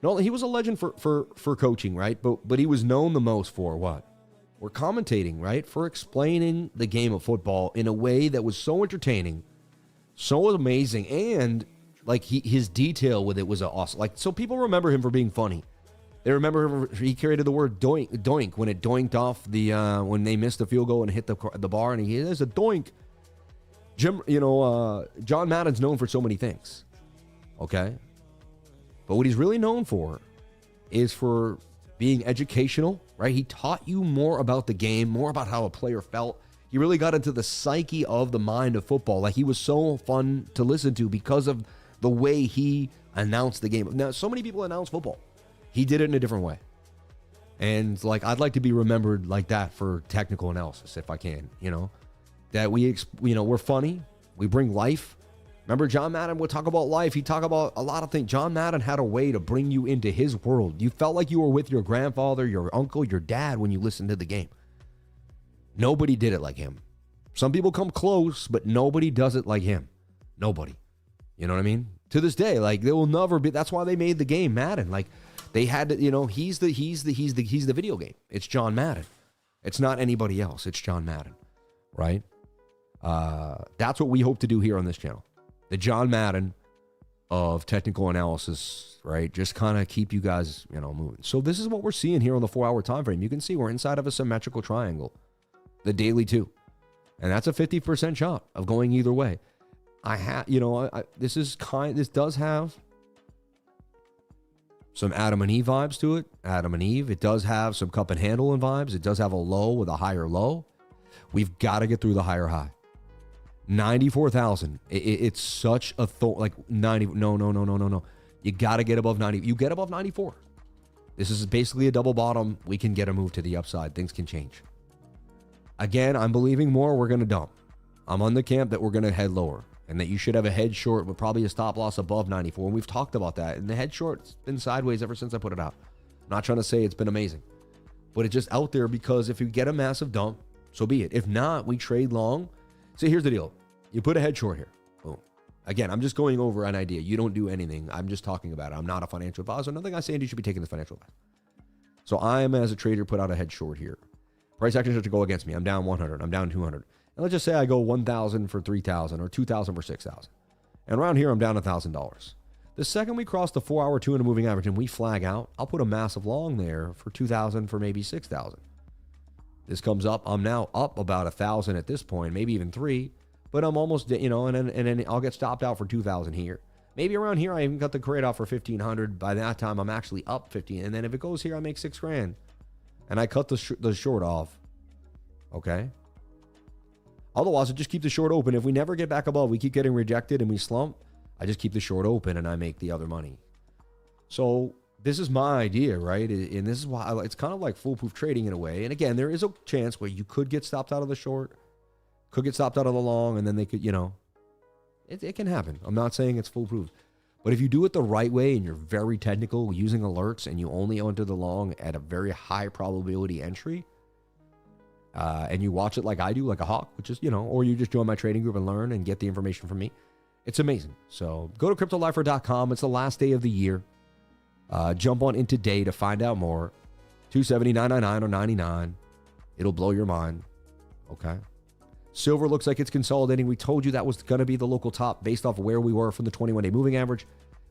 No, he was a legend for coaching, right? But he was known the most for what? For commentating, right? For explaining the game of football in a way that was so entertaining, so amazing, and like his detail with it was awesome. Like, so people remember him for being funny. They remember he created the word doink when it doinked off the when they missed the field goal and hit the bar, and there's a doink. John Madden's known for so many things, okay? But what he's really known for is for being educational, right? He taught you more about the game, more about how a player felt. He really got into the psyche of the mind of football. Like, he was so fun to listen to because of the way he announced the game. Now, so many people announce football. He did it in a different way. And, like, I'd like to be remembered like that for technical analysis if I can, that we're funny. We bring life. Remember, John Madden would talk about life. He'd talk about a lot of things. John Madden had a way to bring you into his world. You felt like you were with your grandfather, your uncle, your dad when you listened to the game. Nobody did it like him. Some people come close, but nobody does it like him. Nobody. You know what I mean? To this day, like, there will never be. That's why they made the game Madden. Like, they had to, he's the video game. It's John Madden. It's not anybody else. It's John Madden, right? That's what we hope to do here on this channel. The John Madden of technical analysis, right? Just kind of keep you guys, moving. So this is what we're seeing here on the 4-hour time frame. You can see we're inside of a symmetrical triangle, the daily 2. And that's a 50% shot of going either way. This does have some Adam and Eve vibes to it. Adam and Eve. It does have some cup and handle and vibes. It does have a low with a higher low. We've got to get through the higher high. 94,000. It's such a 90. No. You got to get above 90. You get above 94. This is basically a double bottom. We can get a move to the upside. Things can change. Again, I'm believing more. We're going to dump. I'm on the camp that we're going to head lower and that you should have a head short with probably a stop loss above 94. And we've talked about that. And the head short's been sideways ever since I put it out. I'm not trying to say it's been amazing, but it's just out there because if you get a massive dump, so be it. If not, we trade long. See, here's the deal. You put a head short here. Boom. Again, I'm just going over an idea. You don't do anything. I'm just talking about it. I'm not a financial advisor. Nothing I say, you should be taking this financial advice. So I am, as a trader, put out a head short here. Price action starts to go against me. I'm down 100. I'm down 200. And let's just say I go 1,000 for 3,000 or 2,000 for 6,000. And around here, I'm down $1,000. The second we cross the 4-hour 200 moving average and we flag out, I'll put a massive long there for 2,000 for maybe 6,000. This comes up. I'm now up about 1,000 at this point, maybe even 3. But I'm almost, and then I'll get stopped out for 2,000 here. Maybe around here, I even got the crate off for 1,500. By that time, I'm actually up 15. And then if it goes here, I make $6,000. And I cut the short off. Okay? Otherwise, I just keep the short open. If we never get back above, we keep getting rejected and we slump, I just keep the short open and I make the other money. So this is my idea, right? And this is why it's kind of like foolproof trading in a way. And again, there is a chance where you could get stopped out of the short, could get stopped out of the long, and then they could, it can happen. I'm not saying it's foolproof. But if you do it the right way and you're very technical using alerts and you only enter the long at a very high probability entry, and you watch it like I do, like a hawk, which is, or you just join my trading group and learn and get the information from me, it's amazing. So go to cryptolifer.com. It's the last day of the year. Jump on in today to find out more. $270, $999, or $99. It'll blow your mind. Okay. Silver looks like it's consolidating. We told you that was going to be the local top based off of where we were from the 21-day moving average.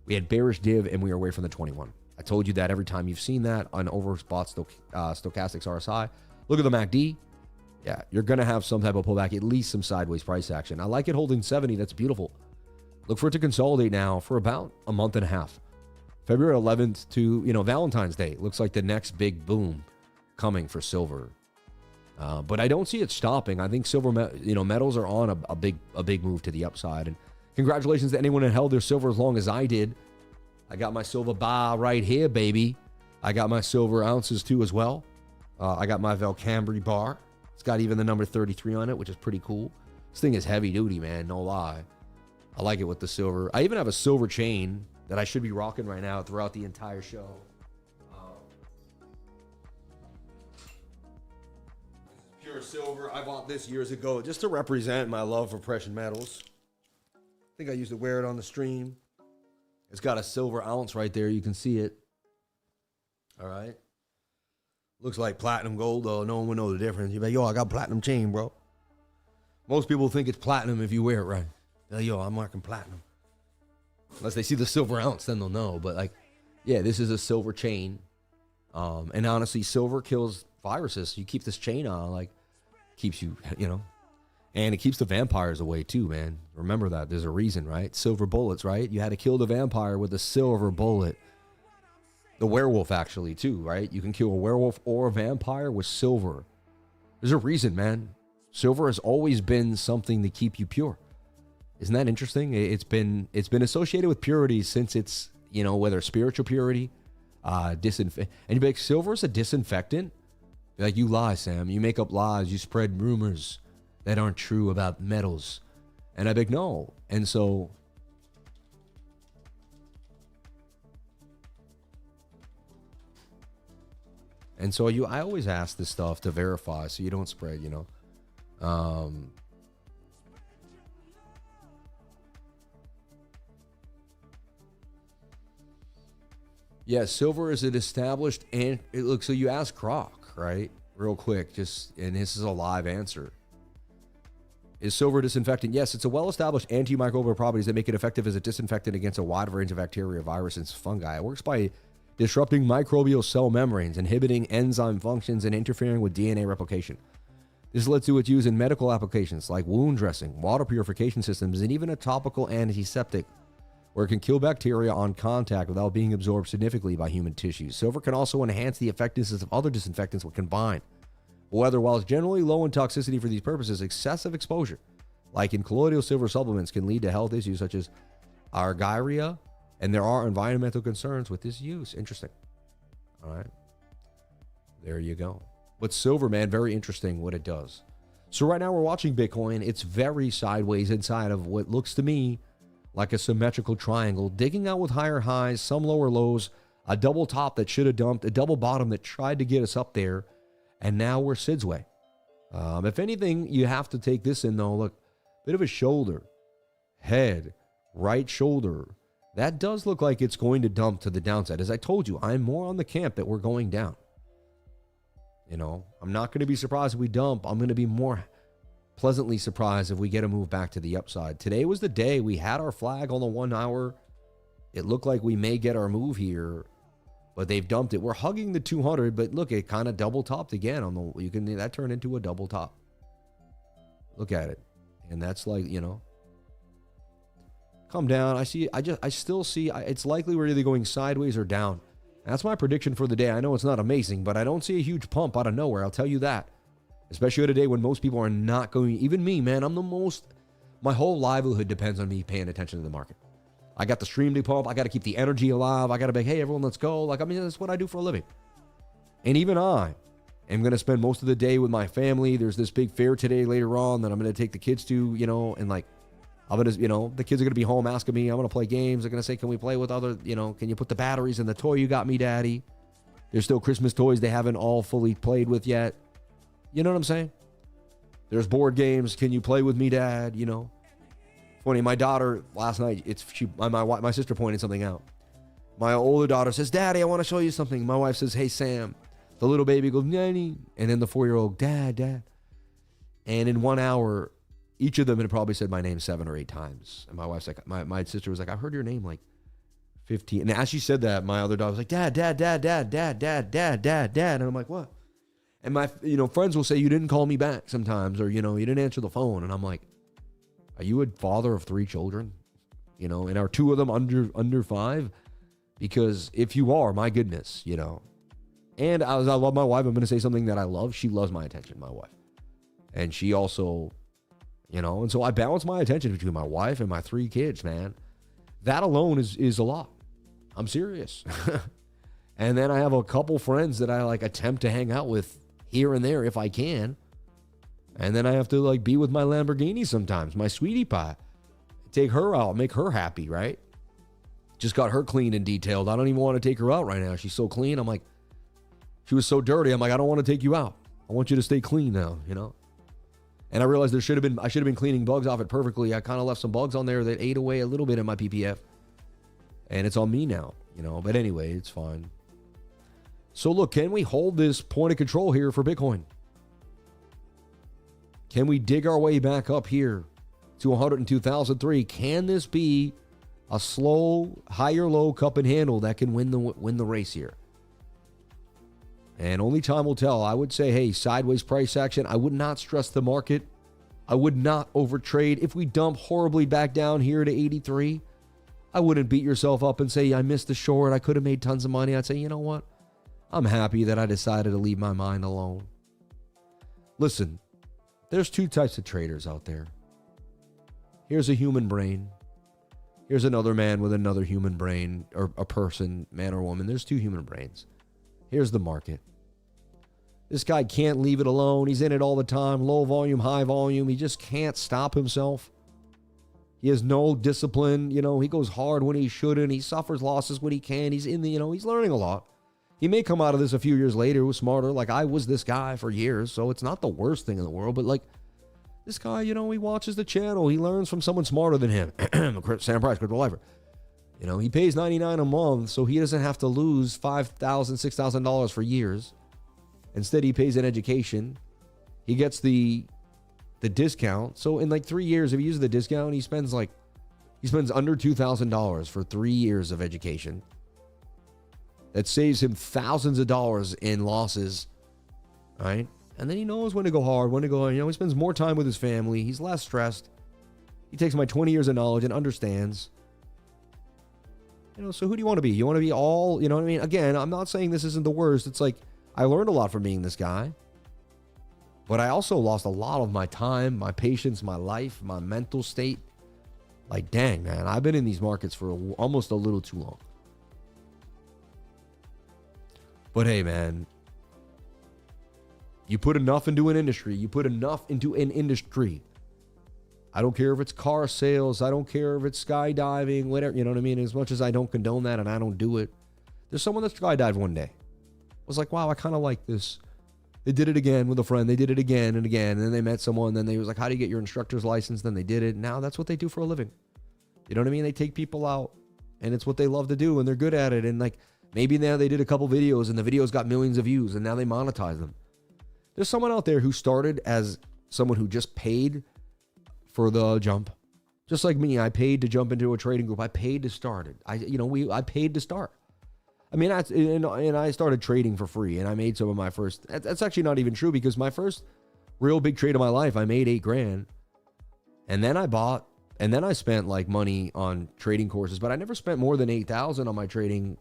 We had bearish div and we are away from the 21. I told you that every time you've seen that on overspot stochastics RSI. Look at the MACD. Yeah, you're going to have some type of pullback, at least some sideways price action. I like it holding 70. That's beautiful. Look for it to consolidate now for about a month and a half. February 11th to, Valentine's Day. Looks like the next big boom coming for silver. But I don't see it stopping. I think silver, metals are on a big move to the upside. And congratulations to anyone that held their silver as long as I did. I got my silver bar right here, baby. I got my silver ounces too as well. I got my Valcambri bar. It's got even the number 33 on it, which is pretty cool. This thing is heavy duty, man. No lie. I like it with the silver. I even have a silver chain that I should be rocking right now throughout the entire show. Pure silver. I bought this years ago just to represent my love for precious metals. I think I used to wear it on the stream. It's got a silver ounce right there. You can see it. All right. Looks like platinum gold, though. No one would know the difference. You're like, yo, I got platinum chain, bro. Most people think it's platinum if you wear it right. They're like, yo, I'm marking platinum. Unless they see the silver ounce, then they'll know. But, yeah, this is a silver chain. And honestly, silver kills viruses. You keep this chain on, like, keeps you, and it keeps the vampires away too, man. Remember that. There's a reason, right? Silver bullets, right? You had to kill the vampire with a silver bullet. The werewolf, actually, too, right? You can kill a werewolf or a vampire with silver. There's a reason, man. Silver has always been something to keep you pure. Isn't that interesting? It's been associated with purity since it's, whether spiritual purity, and you'd be like, silver's a disinfectant? Like, you lie, Sam. You make up lies. You spread rumors that aren't true about metals. And I'd be like, no. And so, I always ask this stuff to verify so you don't spread, Yeah, silver is an established, and look, so you ask Croc, right? Real quick, and this is a live answer. Is silver disinfectant? Yes, it's a well-established antimicrobial properties that make it effective as a disinfectant against a wide range of bacteria, viruses, and fungi. It works by disrupting microbial cell membranes, inhibiting enzyme functions, and interfering with DNA replication. This led to its use in medical applications like wound dressing, water purification systems, and even a topical antiseptic, where it can kill bacteria on contact without being absorbed significantly by human tissues. Silver can also enhance the effectiveness of other disinfectants when combined. While it's generally low in toxicity for these purposes, excessive exposure, like in colloidal silver supplements, can lead to health issues such as argyria, and there are environmental concerns with this use. Interesting. All right. There you go. But silver, man, very interesting what it does. So right now we're watching Bitcoin. It's very sideways inside of what looks to me like a symmetrical triangle, digging out with higher highs, some lower lows, a double top that should have dumped, a double bottom that tried to get us up there, and now we're Sid's way. If anything, you have to take this in, though. Look, bit of a shoulder, head, right shoulder. That does look like it's going to dump to the downside. As I told you, I'm more on the camp that we're going down. I'm not going to be surprised if we dump. I'm going to be more pleasantly surprised if we get a move back to the upside. Today was the day we had our flag on the 1 hour. It looked like we may get our move here, but they've dumped it. We're hugging the 200, but look, it kind of double topped again on the. That turned into a double top. Look at it, and that's like come down. I still see. It's likely we're either going sideways or down. That's my prediction for the day. I know it's not amazing, but I don't see a huge pump out of nowhere. I'll tell you that. Especially at a day when most people are not going, even me, man, my whole livelihood depends on me paying attention to the market. I got the stream to pump. I got to keep the energy alive. I got to be, hey, everyone, let's go. That's what I do for a living. And even I am going to spend most of the day with my family. There's this big fair today later on that I'm going to take the kids to, and I'm going to, the kids are going to be home asking me, I'm going to play games. They're going to say, can we play with other, can you put the batteries in the toy you got me, Daddy? There's still Christmas toys they haven't all fully played with yet. You know what I'm saying? There's board games. Can you play with me, Dad? Funny, my daughter last night, my sister pointed something out. My older daughter says, Daddy, I want to show you something. My wife says, hey, Sam. The little baby goes, Nanny. And then the 4-year-old, Dad. And in 1 hour, each of them had probably said my name 7 or 8 times. And my wife's like, my sister was like, I've heard your name like 15. And as she said that, my other daughter was like, Dad. And I'm like, what? And my, friends will say, you didn't call me back sometimes, or, you didn't answer the phone. And I'm like, are you a father of 3 children? And are 2 of them under 5? Because if you are, my goodness, And as I love my wife, I'm going to say something that I love. She loves my attention, my wife. And she also, and so I balance my attention between my wife and my 3 kids, man. That alone is a lot. I'm serious. And then I have a couple friends that I attempt to hang out with here and there if I can. And then I have to be with my Lamborghini sometimes, my sweetie pie. Take her out, make her happy, right? Just got her clean and detailed. I don't even want to take her out right now. She's so clean. I'm like, she was so dirty. I'm like, I don't want to take you out. I want you to stay clean now, And I realized I should have been cleaning bugs off it perfectly. I kind of left some bugs on there that ate away a little bit in my PPF. And it's on me now, But anyway, it's fine. So look, can we hold this point of control here for Bitcoin? Can we dig our way back up here to 102,003? Can this be a slow, higher low cup and handle that can win the race here? And only time will tell. I would say, hey, sideways price action. I would not stress the market. I would not overtrade. If we dump horribly back down here to 83, I wouldn't beat yourself up and say, I missed the short. I could have made tons of money. I'd say, you know what? I'm happy that I decided to leave my mind alone. Listen, there's two types of traders out there. Here's a human brain. Here's another man with another human brain, or a person, man or woman. There's two human brains. Here's the market. This guy can't leave it alone. He's in it all the time. Low volume, high volume. He just can't stop himself. He has no discipline. You know, he goes hard when he shouldn't. He suffers losses when he can. He's in the, he's learning a lot. He may come out of this a few years later with smarter. Like, I was this guy for years, so it's not the worst thing in the world. But, like, this guy, he watches the channel. He learns from someone smarter than him. Sam Price, Crypto Lifer. He pays $99 a month, so he doesn't have to lose $5,000, $6,000 for years. Instead, he pays an education. He gets the discount. So in like 3 years, if he uses the discount, he spends under $2,000 for 3 years of education. That saves him thousands of dollars in losses, right? And then he knows when to go hard, when to go, he spends more time with his family. He's less stressed. He takes my 20 years of knowledge and understands. So who do you want to be? You want to be all, you know what I mean? Again, I'm not saying this isn't the worst. It's like, I learned a lot from being this guy. But I also lost a lot of my time, my patience, my life, my mental state. Like, dang, man, I've been in these markets for almost a little too long. But hey, man, you put enough into an industry. I don't care if it's car sales. I don't care if it's skydiving, whatever. You know what I mean? As much as I don't condone that and I don't do it. There's someone that skydived one day. I was like, wow, I kind of like this. They did it again with a friend. They did it again and again. And then they met someone. Then they was like, how do you get your instructor's license? Then they did it. Now that's what they do for a living. You know what I mean? They take people out and it's what they love to do and they're good at it. And like, maybe now they did a couple videos and the videos got millions of views and now they monetize them. There's someone out there who started as someone who just paid for the jump. Just like me, I paid to jump into a trading group. I paid to start it. I paid to start. I mean, and I started trading for free, and I made some of my first. That's actually not even true because my first real big trade of my life, I made $8,000, and then I bought, and then I spent like money on trading courses, but I never spent more than $8,000 on my trading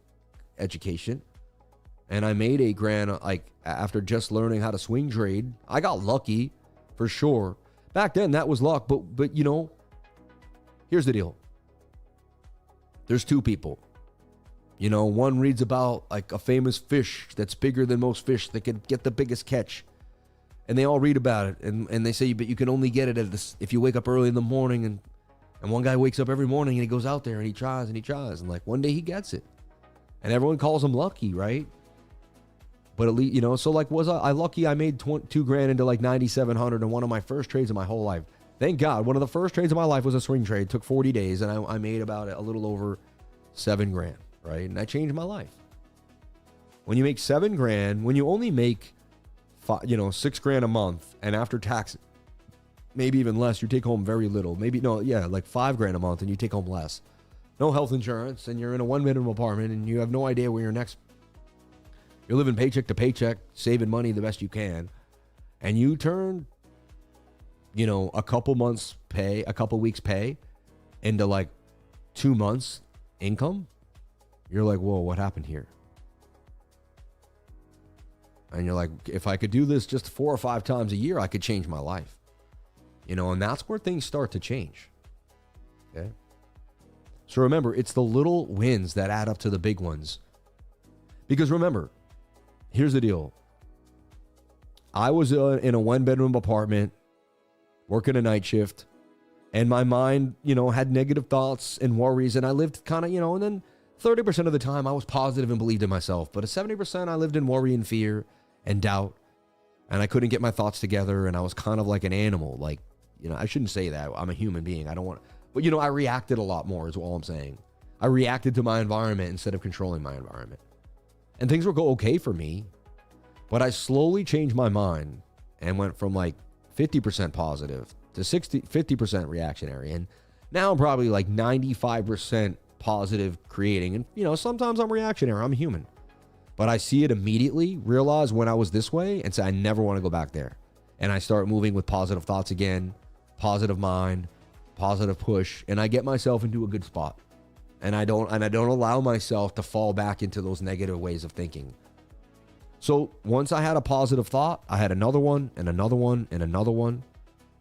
education, and I made $8,000 like after just learning how to swing trade. I got lucky, for sure. Back then, that was luck, but here's the deal. There's two people. One reads about like a famous fish that's bigger than most fish that can get the biggest catch. And they all read about it. And they say, but you can only get it if you wake up early in the morning. And one guy wakes up every morning and he goes out there and he tries and he tries. And like one day he gets it. And everyone calls him lucky, right? But at least, so like was I lucky? I made $2,000 into like 9,700 in one of my first trades of my whole life. Thank God. One of the first trades of my life was a swing trade. It took 40 days and I made about a little over $7,000. Right? And that changed my life. When you make $7,000, when you only make $6,000 a month, and after tax, maybe even less, you take home very little. Like $5,000 a month, and you take home less. No health insurance, and you're in a one-bedroom apartment, and you have no idea where you're living paycheck to paycheck, saving money the best you can, and you turn, a couple months pay, a couple weeks pay, into like 2 months income. You're like, whoa, what happened here? And you're like, if I could do this just 4 or 5 times a year, I could change my life. And that's where things start to change. Okay? So remember, it's the little wins that add up to the big ones. Because remember, here's the deal. I was in a one-bedroom apartment, working a night shift, and my mind, had negative thoughts and worries, and I lived kind of, and then 30% of the time I was positive and believed in myself, but at 70% I lived in worry and fear and doubt, and I couldn't get my thoughts together, and I was kind of like an animal. Like, I shouldn't say that. I'm a human being. I don't want, but I reacted a lot more is all I'm saying. I reacted to my environment instead of controlling my environment, and things would go okay for me, but I slowly changed my mind and went from like 50% positive to 50% reactionary, and now I'm probably like 95% positive creating. And sometimes I'm reactionary. I'm human. But I see it immediately, realize when I was this way, and say, I never want to go back there. And I start moving with positive thoughts again, positive mind, positive push, and I get myself into a good spot. And I don't allow myself to fall back into those negative ways of thinking. So once I had a positive thought, I had another one and another one and another one.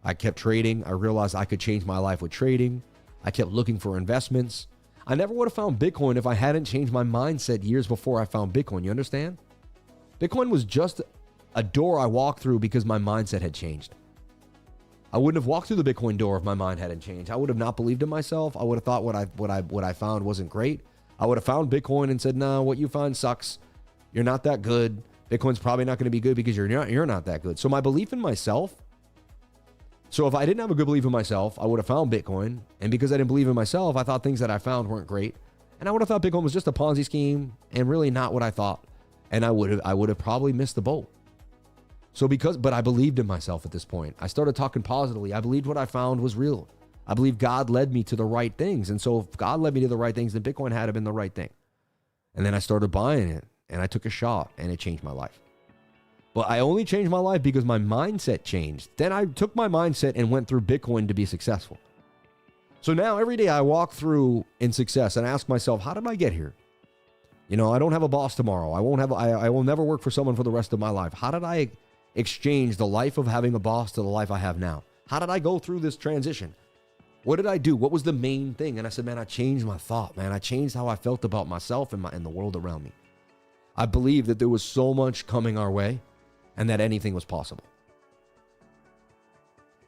I kept trading. I realized I could change my life with trading. I kept looking for investments. I never would have found Bitcoin if I hadn't changed my mindset years before I found Bitcoin. You understand? Bitcoin was just a door I walked through because my mindset had changed. I wouldn't have walked through the Bitcoin door if my mind hadn't changed. I would have not believed in myself. I would have thought what I found wasn't great. I would have found Bitcoin and said, "No, what you find sucks. You're not that good. Bitcoin's probably not going to be good because you're not that good." So my belief in myself. So if I didn't have a good belief in myself, I would have found Bitcoin. And because I didn't believe in myself, I thought things that I found weren't great. And I would have thought Bitcoin was just a Ponzi scheme and really not what I thought. And I would have probably missed the boat. But I believed in myself at this point. I started talking positively. I believed what I found was real. I believe God led me to the right things. And so if God led me to the right things, then Bitcoin had to have been the right thing. And then I started buying it and I took a shot and it changed my life. But I only changed my life because my mindset changed. Then I took my mindset and went through Bitcoin to be successful. So now every day I walk through in success and ask myself, how did I get here? You know, I don't have a boss tomorrow. I will never work for someone for the rest of my life. How did I exchange the life of having a boss to the life I have now? How did I go through this transition? What did I do? What was the main thing? And I said, man, I changed my thought, man. I changed how I felt about myself and the world around me. I believed that there was so much coming our way and that anything was possible.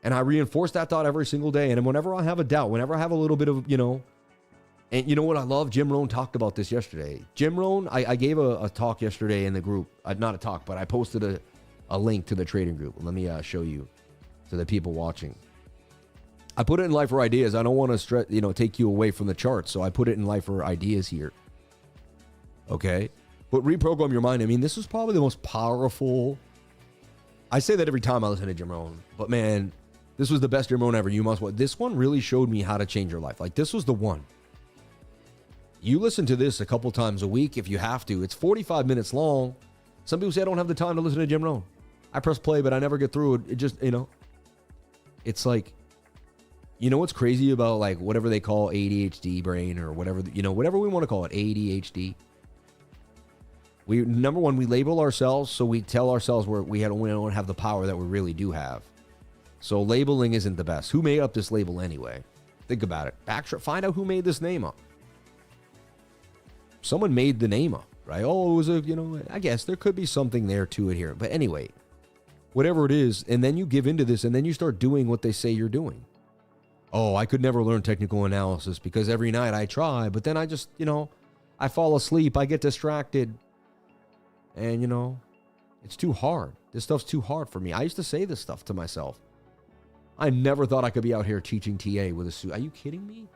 And I reinforce that thought every single day. And whenever I have a doubt, whenever I have a little bit of, and you know what I love? Jim Rohn talked about this yesterday. Jim Rohn, I gave a talk yesterday in the group. Not a talk, but I posted a link to the trading group. Let me show you to the people watching. I put it in Life for Ideas. I don't want to take you away from the charts, so I put it in Life for Ideas here. Okay? But reprogram your mind. I mean, this is probably the most powerful. I say that every time I listen to Jim Rohn, but man, this was the best Jim Rohn ever. You must watch. This one really showed me how to change your life. Like, this was the one. You listen to this a couple times a week if you have to. It's 45 minutes long. Some people say I don't have the time to listen to Jim Rohn. I press play, but I never get through it. It just, it's like, what's crazy about like whatever they call ADHD brain or whatever, whatever we want to call it, ADHD. Number one, we label ourselves, so we tell ourselves we don't have the power that we really do have. So labeling isn't the best. Who made up this label anyway? Think about it. Find out who made this name up. Someone made the name up, right? Oh, it was I guess there could be something there to it here. But anyway, whatever it is, and then you give into this, and then you start doing what they say you're doing. Oh, I could never learn technical analysis because every night I try, but then I just, I fall asleep, I get distracted, and, it's too hard. This stuff's too hard for me. I used to say this stuff to myself. I never thought I could be out here teaching TA with a suit. Are you kidding me?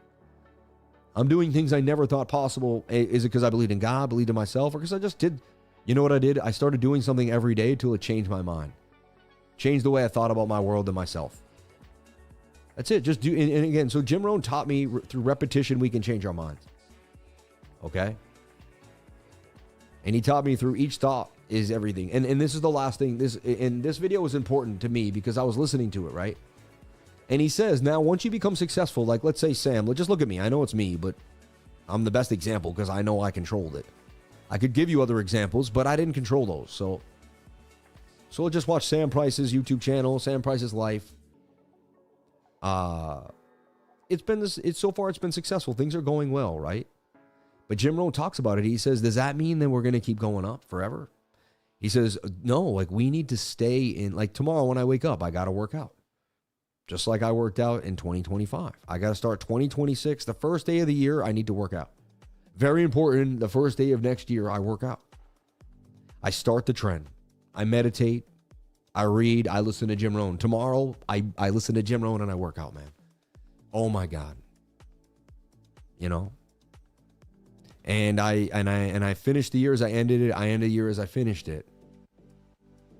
I'm doing things I never thought possible. Is it because I believed in God, believed in myself, or because I just did? You know what I did? I started doing something every day until it changed my mind. Changed the way I thought about my world and myself. That's it. Just do. And again, so Jim Rohn taught me through repetition, we can change our minds. Okay? And he taught me through each thought is everything. And this is the last thing. This video was important to me because I was listening to it, right? And he says, now, once you become successful, like let's say Sam, just look at me. I know it's me, but I'm the best example because I know I controlled it. I could give you other examples, but I didn't control those. So we'll just watch Sam Price's YouTube channel, Sam Price's life. So far it's been successful. Things are going well, right? But Jim Rohn talks about it. He says, does that mean that we're going to keep going up forever? He says, no, like we need to stay in, like tomorrow when I wake up, I got to work out. Just like I worked out in 2025. I got to start 2026. The first day of the year, I need to work out. Very important. The first day of next year, I work out. I start the trend. I meditate. I read. I listen to Jim Rohn. Tomorrow, I listen to Jim Rohn and I work out, man. Oh my God. And I finished the year as I ended it. I ended the year as I finished it.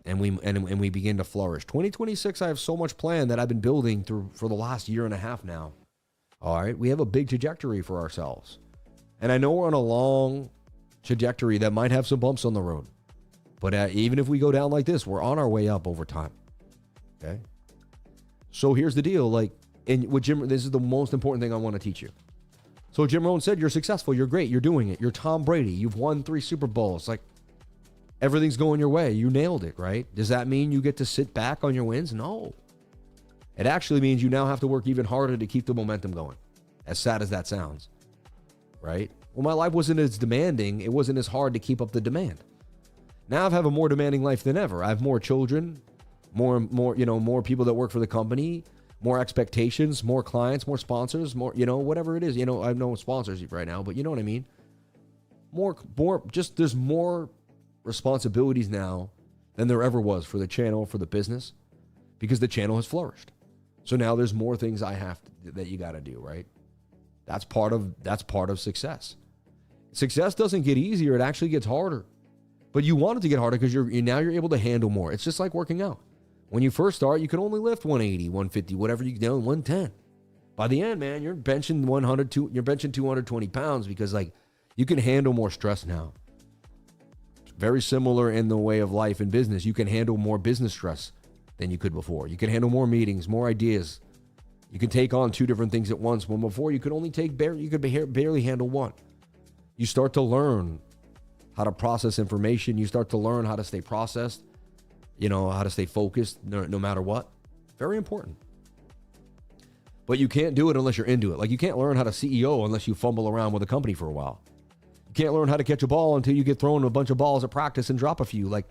And we begin to flourish. 2026, I have so much planned that I've been building for the last year and a half now. All right, we have a big trajectory for ourselves. And I know we're on a long trajectory that might have some bumps on the road. But even if we go down like this, we're on our way up over time. Okay? So here's the deal. Like, and with Jim, this is the most important thing I want to teach you. So Jim Rohn said, you're successful. You're great. You're doing it. You're Tom Brady. You've won 3 Super Bowls. Like, everything's going your way. You nailed it, right? Does that mean you get to sit back on your wins? No. It actually means you now have to work even harder to keep the momentum going. As sad as that sounds, right? Well, my life wasn't as demanding. It wasn't as hard to keep up the demand. Now I have a more demanding life than ever. I have more children, more people that work for the company, more expectations, more clients, more sponsors, more, whatever it is. I have no sponsors right now, but you know what I mean? There's more responsibilities now than there ever was for the channel, for the business, because the channel has flourished. So now there's more things that you got to do, right? That's part of success. Success doesn't get easier. It actually gets harder. But you want it to get harder because you're able to handle more. It's just like working out. When you first start, you can only lift 180, 150, whatever you do, 110. By the end, man, you're benching 220 pounds because like you can handle more stress now. Very similar in the way of life and business. You can handle more business stress than you could before. You can handle more meetings, more ideas. You can take on 2 different things at once. When before you could only barely handle one. You start to learn how to process information. You start to learn how to stay processed, how to stay focused no matter what. Very important. But you can't do it unless you're into it. Like you can't learn how to CEO unless you fumble around with a company for a while. You can't learn how to catch a ball until you get thrown a bunch of balls at practice and drop a few. Like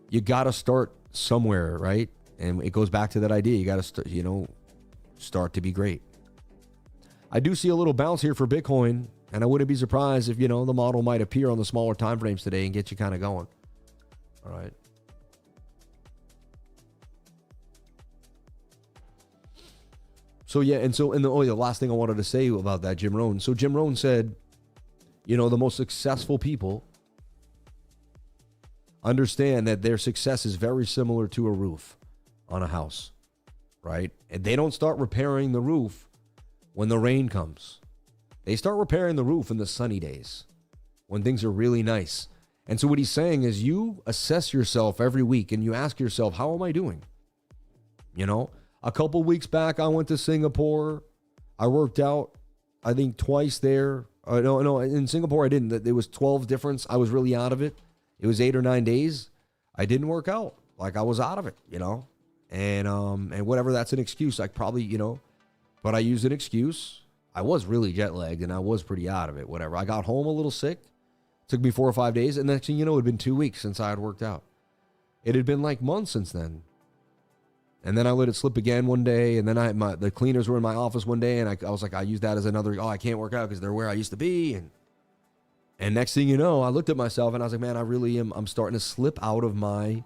you got to start somewhere, right? And it goes back to that idea. You got to start to be great. I do see a little bounce here for Bitcoin. And I wouldn't be surprised if, the model might appear on the smaller time frames today and get you kind of going. All right. So, yeah. And the last thing I wanted to say about that, Jim Rohn. So Jim Rohn said, the most successful people understand that their success is very similar to a roof on a house, right? And they don't start repairing the roof when the rain comes. They start repairing the roof in the sunny days when things are really nice. And so what he's saying is you assess yourself every week and you ask yourself, how am I doing? A couple weeks back, I went to Singapore. I worked out, I think twice there. No, in Singapore, I didn't. There was 12 difference. I was really out of it. It was 8 or 9 days. I didn't work out. Like I was out of it, and whatever, that's an excuse. Like probably, but I used an excuse. I was really jet lagged and I was pretty out of it, whatever. I got home a little sick. Took me 4 or 5 days. And next thing you know, it had been 2 weeks since I had worked out. It had been like months since then. And then I let it slip again one day. And then the cleaners were in my office one day. And I was like, I used that as another, I can't work out because they're where I used to be. And next thing you know, I looked at myself and I was like, man, I'm starting to slip out of my,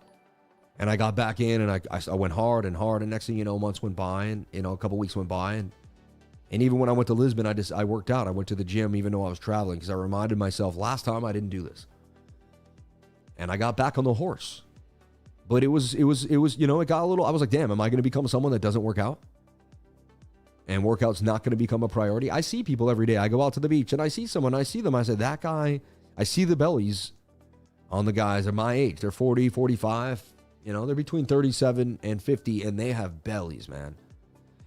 and I got back in and I went hard. And next thing you know, months went by and, a couple weeks went by. And even when I went to Lisbon, I worked out. I went to the gym even though I was traveling because I reminded myself last time I didn't do this. And I got back on the horse. But it was, it got a little, I was like, damn, am I going to become someone that doesn't work out? And workout's not going to become a priority? I see people every day. I go out to the beach and I see someone, I see them. I said, that guy, I see the bellies on the guys. They're my age. They're 40, 45. They're between 37 and 50 and they have bellies, man.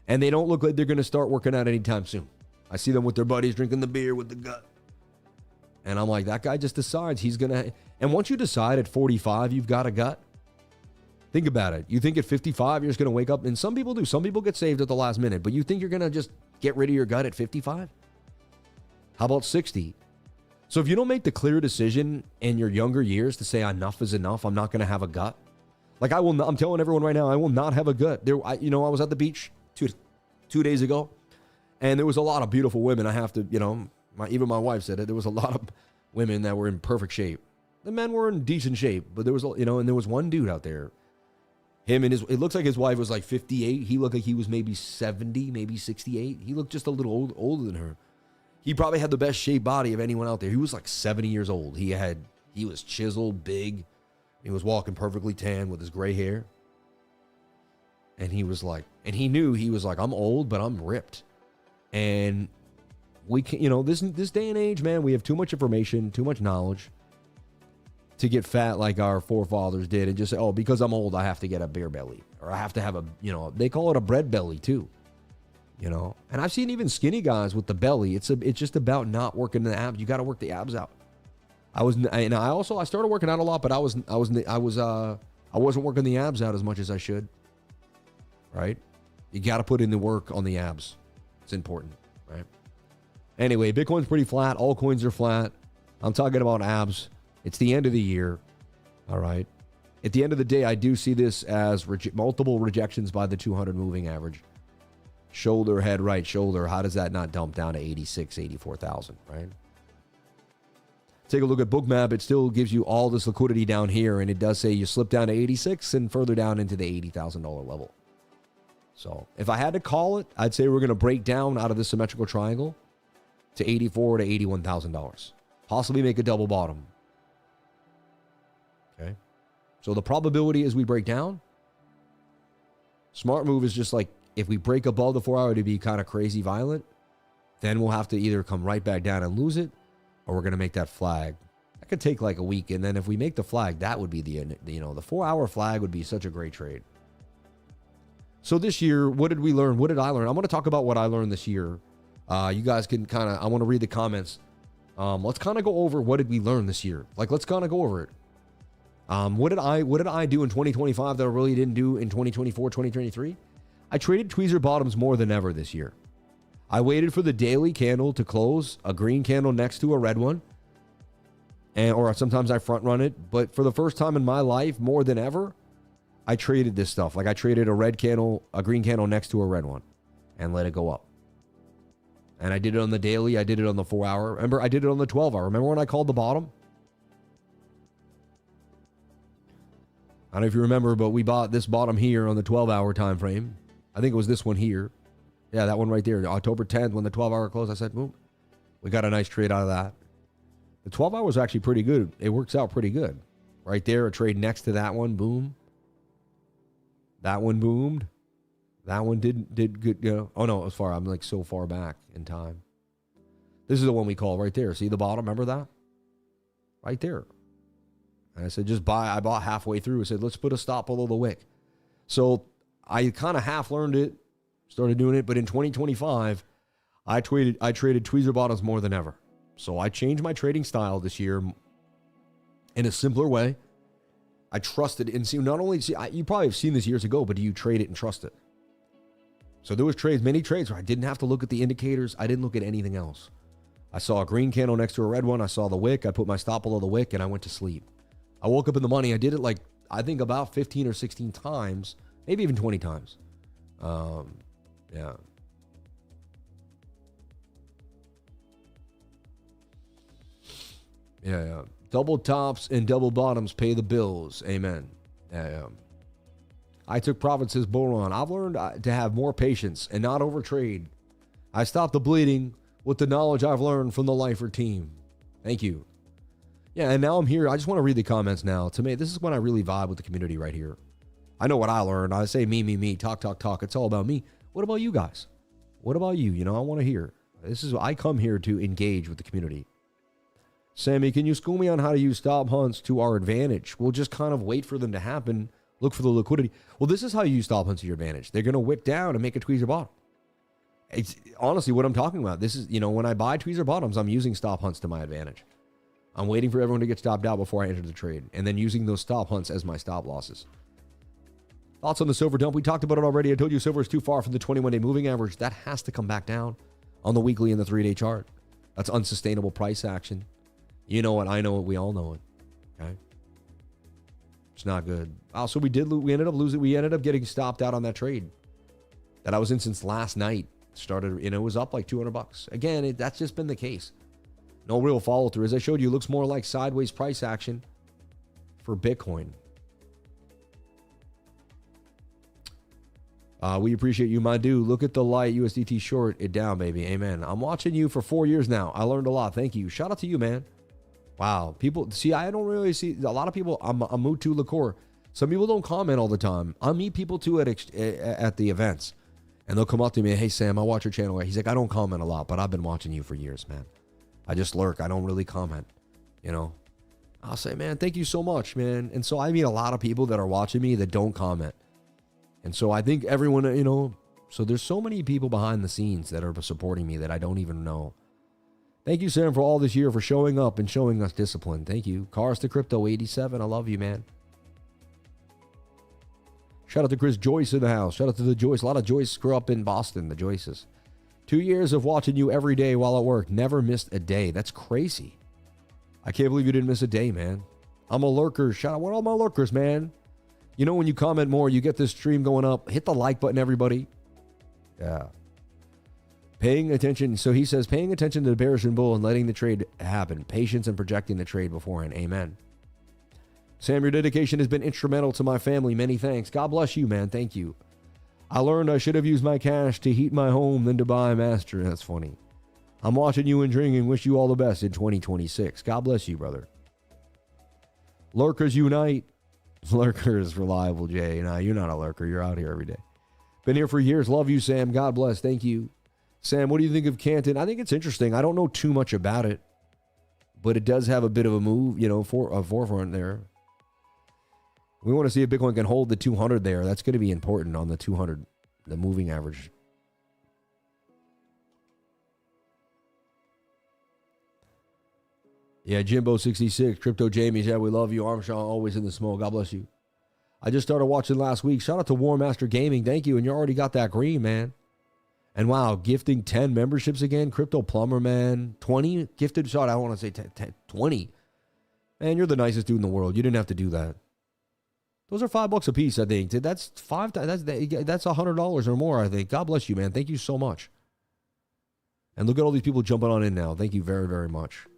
And they don't look like they're going to start working out anytime soon. I see them with their buddies drinking the beer with the gut. And I'm like, that guy just decides he's going to. And once you decide at 45 you've got a gut, think about it. You think at 55 you're just going to wake up, and some people do. Some people get saved at the last minute, but you think you're going to just get rid of your gut at 55? How about 60? So if you don't make the clear decision in your younger years to say enough is enough, I'm not going to have a gut. Like I'm telling everyone right now, I will not have a gut. I was at the beach 2 days ago, and there was a lot of beautiful women. I have to, even my wife said it. There was a lot of women that were in perfect shape. The men were in decent shape, but there was, and there was one dude out there. Him and it looks like his wife was like 58. He looked like he was maybe 70, maybe 68. He looked just a little older than her. He probably had the best shaped body of anyone out there. He was like 70 years old. He was chiseled, big. He was walking perfectly tan with his gray hair. And he was like, and he knew he was like, I'm old, but I'm ripped. And We can, this day and age, man, we have too much information, too much knowledge to get fat like our forefathers did and just say, oh, because I'm old, I have to get a beer belly, or I have to have a, they call it a bread belly too, And I've seen even skinny guys with the belly. It's just about not working the abs. You got to work the abs out. I started working out a lot, but I wasn't working the abs out as much as I should. Right? You got to put in the work on the abs. It's important, right? Anyway, Bitcoin's pretty flat. All coins are flat. I'm talking about abs. It's the end of the year. All right. At the end of the day, I do see this as multiple rejections by the 200 moving average. Shoulder, head, right shoulder. How does that not dump down to 86, 84,000, right? Take a look at Bookmap. It still gives you all this liquidity down here, and it does say you slip down to 86 and further down into the $80,000 level. So if I had to call it, I'd say we're going to break down out of this symmetrical triangle to $84,000 to $81,000. Possibly make a double bottom. Okay. So the probability is we break down. Smart move is just like, if we break above the 4 hour to be kind of crazy violent, then we'll have to either come right back down and lose it, or we're going to make that flag. That could take like a week. And then if we make the flag, that would be the 4 hour flag would be such a great trade. So this year, what did we learn? What did I learn? I'm going to talk about what I learned this year. You guys can I want to read the comments. Let's kind of go over what did we learn this year. Like, let's kind of go over it. What did I do in 2025 that I really didn't do in 2024, 2023? I traded tweezer bottoms more than ever this year. I waited for the daily candle to close, a green candle next to a red one, or sometimes I front run it. But for the first time in my life, more than ever, I traded this stuff. Like I traded a green candle next to a red one, and let it go up. And I did it on the daily. I did it on the 4 hour. Remember, I did it on the 12 hour. Remember when I called the bottom? I don't know if you remember, but we bought this bottom here on the 12 hour time frame. I think it was this one here. Yeah, that one right there. October 10th, when the 12 hour closed, I said, boom. We got a nice trade out of that. The 12 hour was actually pretty good. It works out pretty good. Right there, a trade next to that one. Boom. That one boomed. That one did good. Oh, no, it was far. I'm like so far back in time. This is the one we call right there. See the bottom? Remember that? Right there. And I said, just buy. I bought halfway through. I said, let's put a stop below the wick. So I kind of half learned it, started doing it. But in 2025, I traded tweezer bottoms more than ever. So I changed my trading style this year in a simpler way. I trusted and see. Not only you probably have seen this years ago, but do you trade it and trust it? So there was many trades where I didn't have to look at the indicators. I didn't look at anything else. I saw a green candle next to a red one. I saw the wick. I put my stop below the wick, and I went to sleep. I woke up in the money. I did it I think about 15 or 16 times, maybe even 20 times. Yeah. Yeah. Double tops and double bottoms pay the bills. Amen. Yeah. I took profits as Boron. I've learned to have more patience and not overtrade. I stopped the bleeding with the knowledge I've learned from the Lifer team. Thank you. Yeah, and now I'm here. I just want to read the comments now. To me, this is when I really vibe with the community right here. I know what I learned. I say me, talk. It's all about me. What about you guys? What about you? I want to hear. I come here to engage with the community. Sammy, can you school me on how to use stop hunts to our advantage? We'll just kind of wait for them to happen. Look for the liquidity. Well, this is how you use stop hunts to your advantage. They're going to wick down and make a tweezer bottom. It's honestly what I'm talking about. This is, when I buy tweezer bottoms, I'm using stop hunts to my advantage. I'm waiting for everyone to get stopped out before I enter the trade, and then using those stop hunts as my stop losses. Thoughts on the silver dump? We talked about it already. I told you silver is too far from the 21-day moving average. That has to come back down on the weekly and the 3-day chart. That's unsustainable price action. You know it. I know it. We all know it. Okay. It's not good. Also, we ended up losing. We ended up getting stopped out on that trade that I was in since last night. Started, it was up like $200. Again, that's just been the case. No real follow through. As I showed you, it looks more like sideways price action for Bitcoin. We appreciate you, my dude. Look at the light. USDT short it down, baby. Amen. I'm watching you for 4 years now. I learned a lot. Thank you. Shout out to you, man. Wow. People, see, I don't really see a lot of people. I'm Mutu Liqueur. Some people don't comment all the time. I meet people too at the events. And they'll come up to me, hey, Sam, I watch your channel. He's like, I don't comment a lot, but I've been watching you for years, man. I just lurk. I don't really comment, you know. I'll say, man, thank you so much, man. And so I meet a lot of people that are watching me that don't comment. And so I think everyone, you know, so there's so many people behind the scenes that are supporting me that I don't even know. Thank you, Sam, for all this year, for showing up and showing us discipline. Thank you. Cars to Crypto 87. I love you, man. Shout out to Chris Joyce in the house. Shout out to the Joyce. A lot of Joyce grew up in Boston, the Joyces. 2 years of watching you every day while at work. Never missed a day. That's crazy. I can't believe you didn't miss a day, man. I'm a lurker. Shout out to all my lurkers, man. You know, when you comment more, you get this stream going up. Hit the like button, everybody. Yeah. Paying attention. So he says, paying attention to the bearish and bull and letting the trade happen. Patience and projecting the trade beforehand. Amen. Sam, your dedication has been instrumental to my family. Many thanks. God bless you, man. Thank you. I learned I should have used my cash to heat my home than to buy a master. That's funny. I'm watching you and drinking. Wish you all the best in 2026. God bless you, brother. Lurkers unite. Lurkers reliable, Jay. Nah, you're not a lurker. You're out here every day. Been here for years. Love you, Sam. God bless. Thank you. Sam, what do you think of Canton? I think it's interesting. I don't know too much about it, but it does have a bit of a move, you know, for a forefront there. We want to see if Bitcoin can hold the 200 there. That's going to be important on the 200, the moving average. Yeah, Jimbo66, Crypto Jamies. Yeah, we love you. Armstrong, always in the smoke. God bless you. I just started watching last week. Shout out to War Master Gaming. Thank you. And you already got that green, man. And wow, gifting 10 memberships again. Crypto Plumber, man. 20 gifted. Shot. I want to say 10, 20. Man, you're the nicest dude in the world. You didn't have to do that. Those are $5 a piece, I think. That's $100 or more, I think. God bless you, man. Thank you so much. And look at all these people jumping on in now. Thank you very, very much.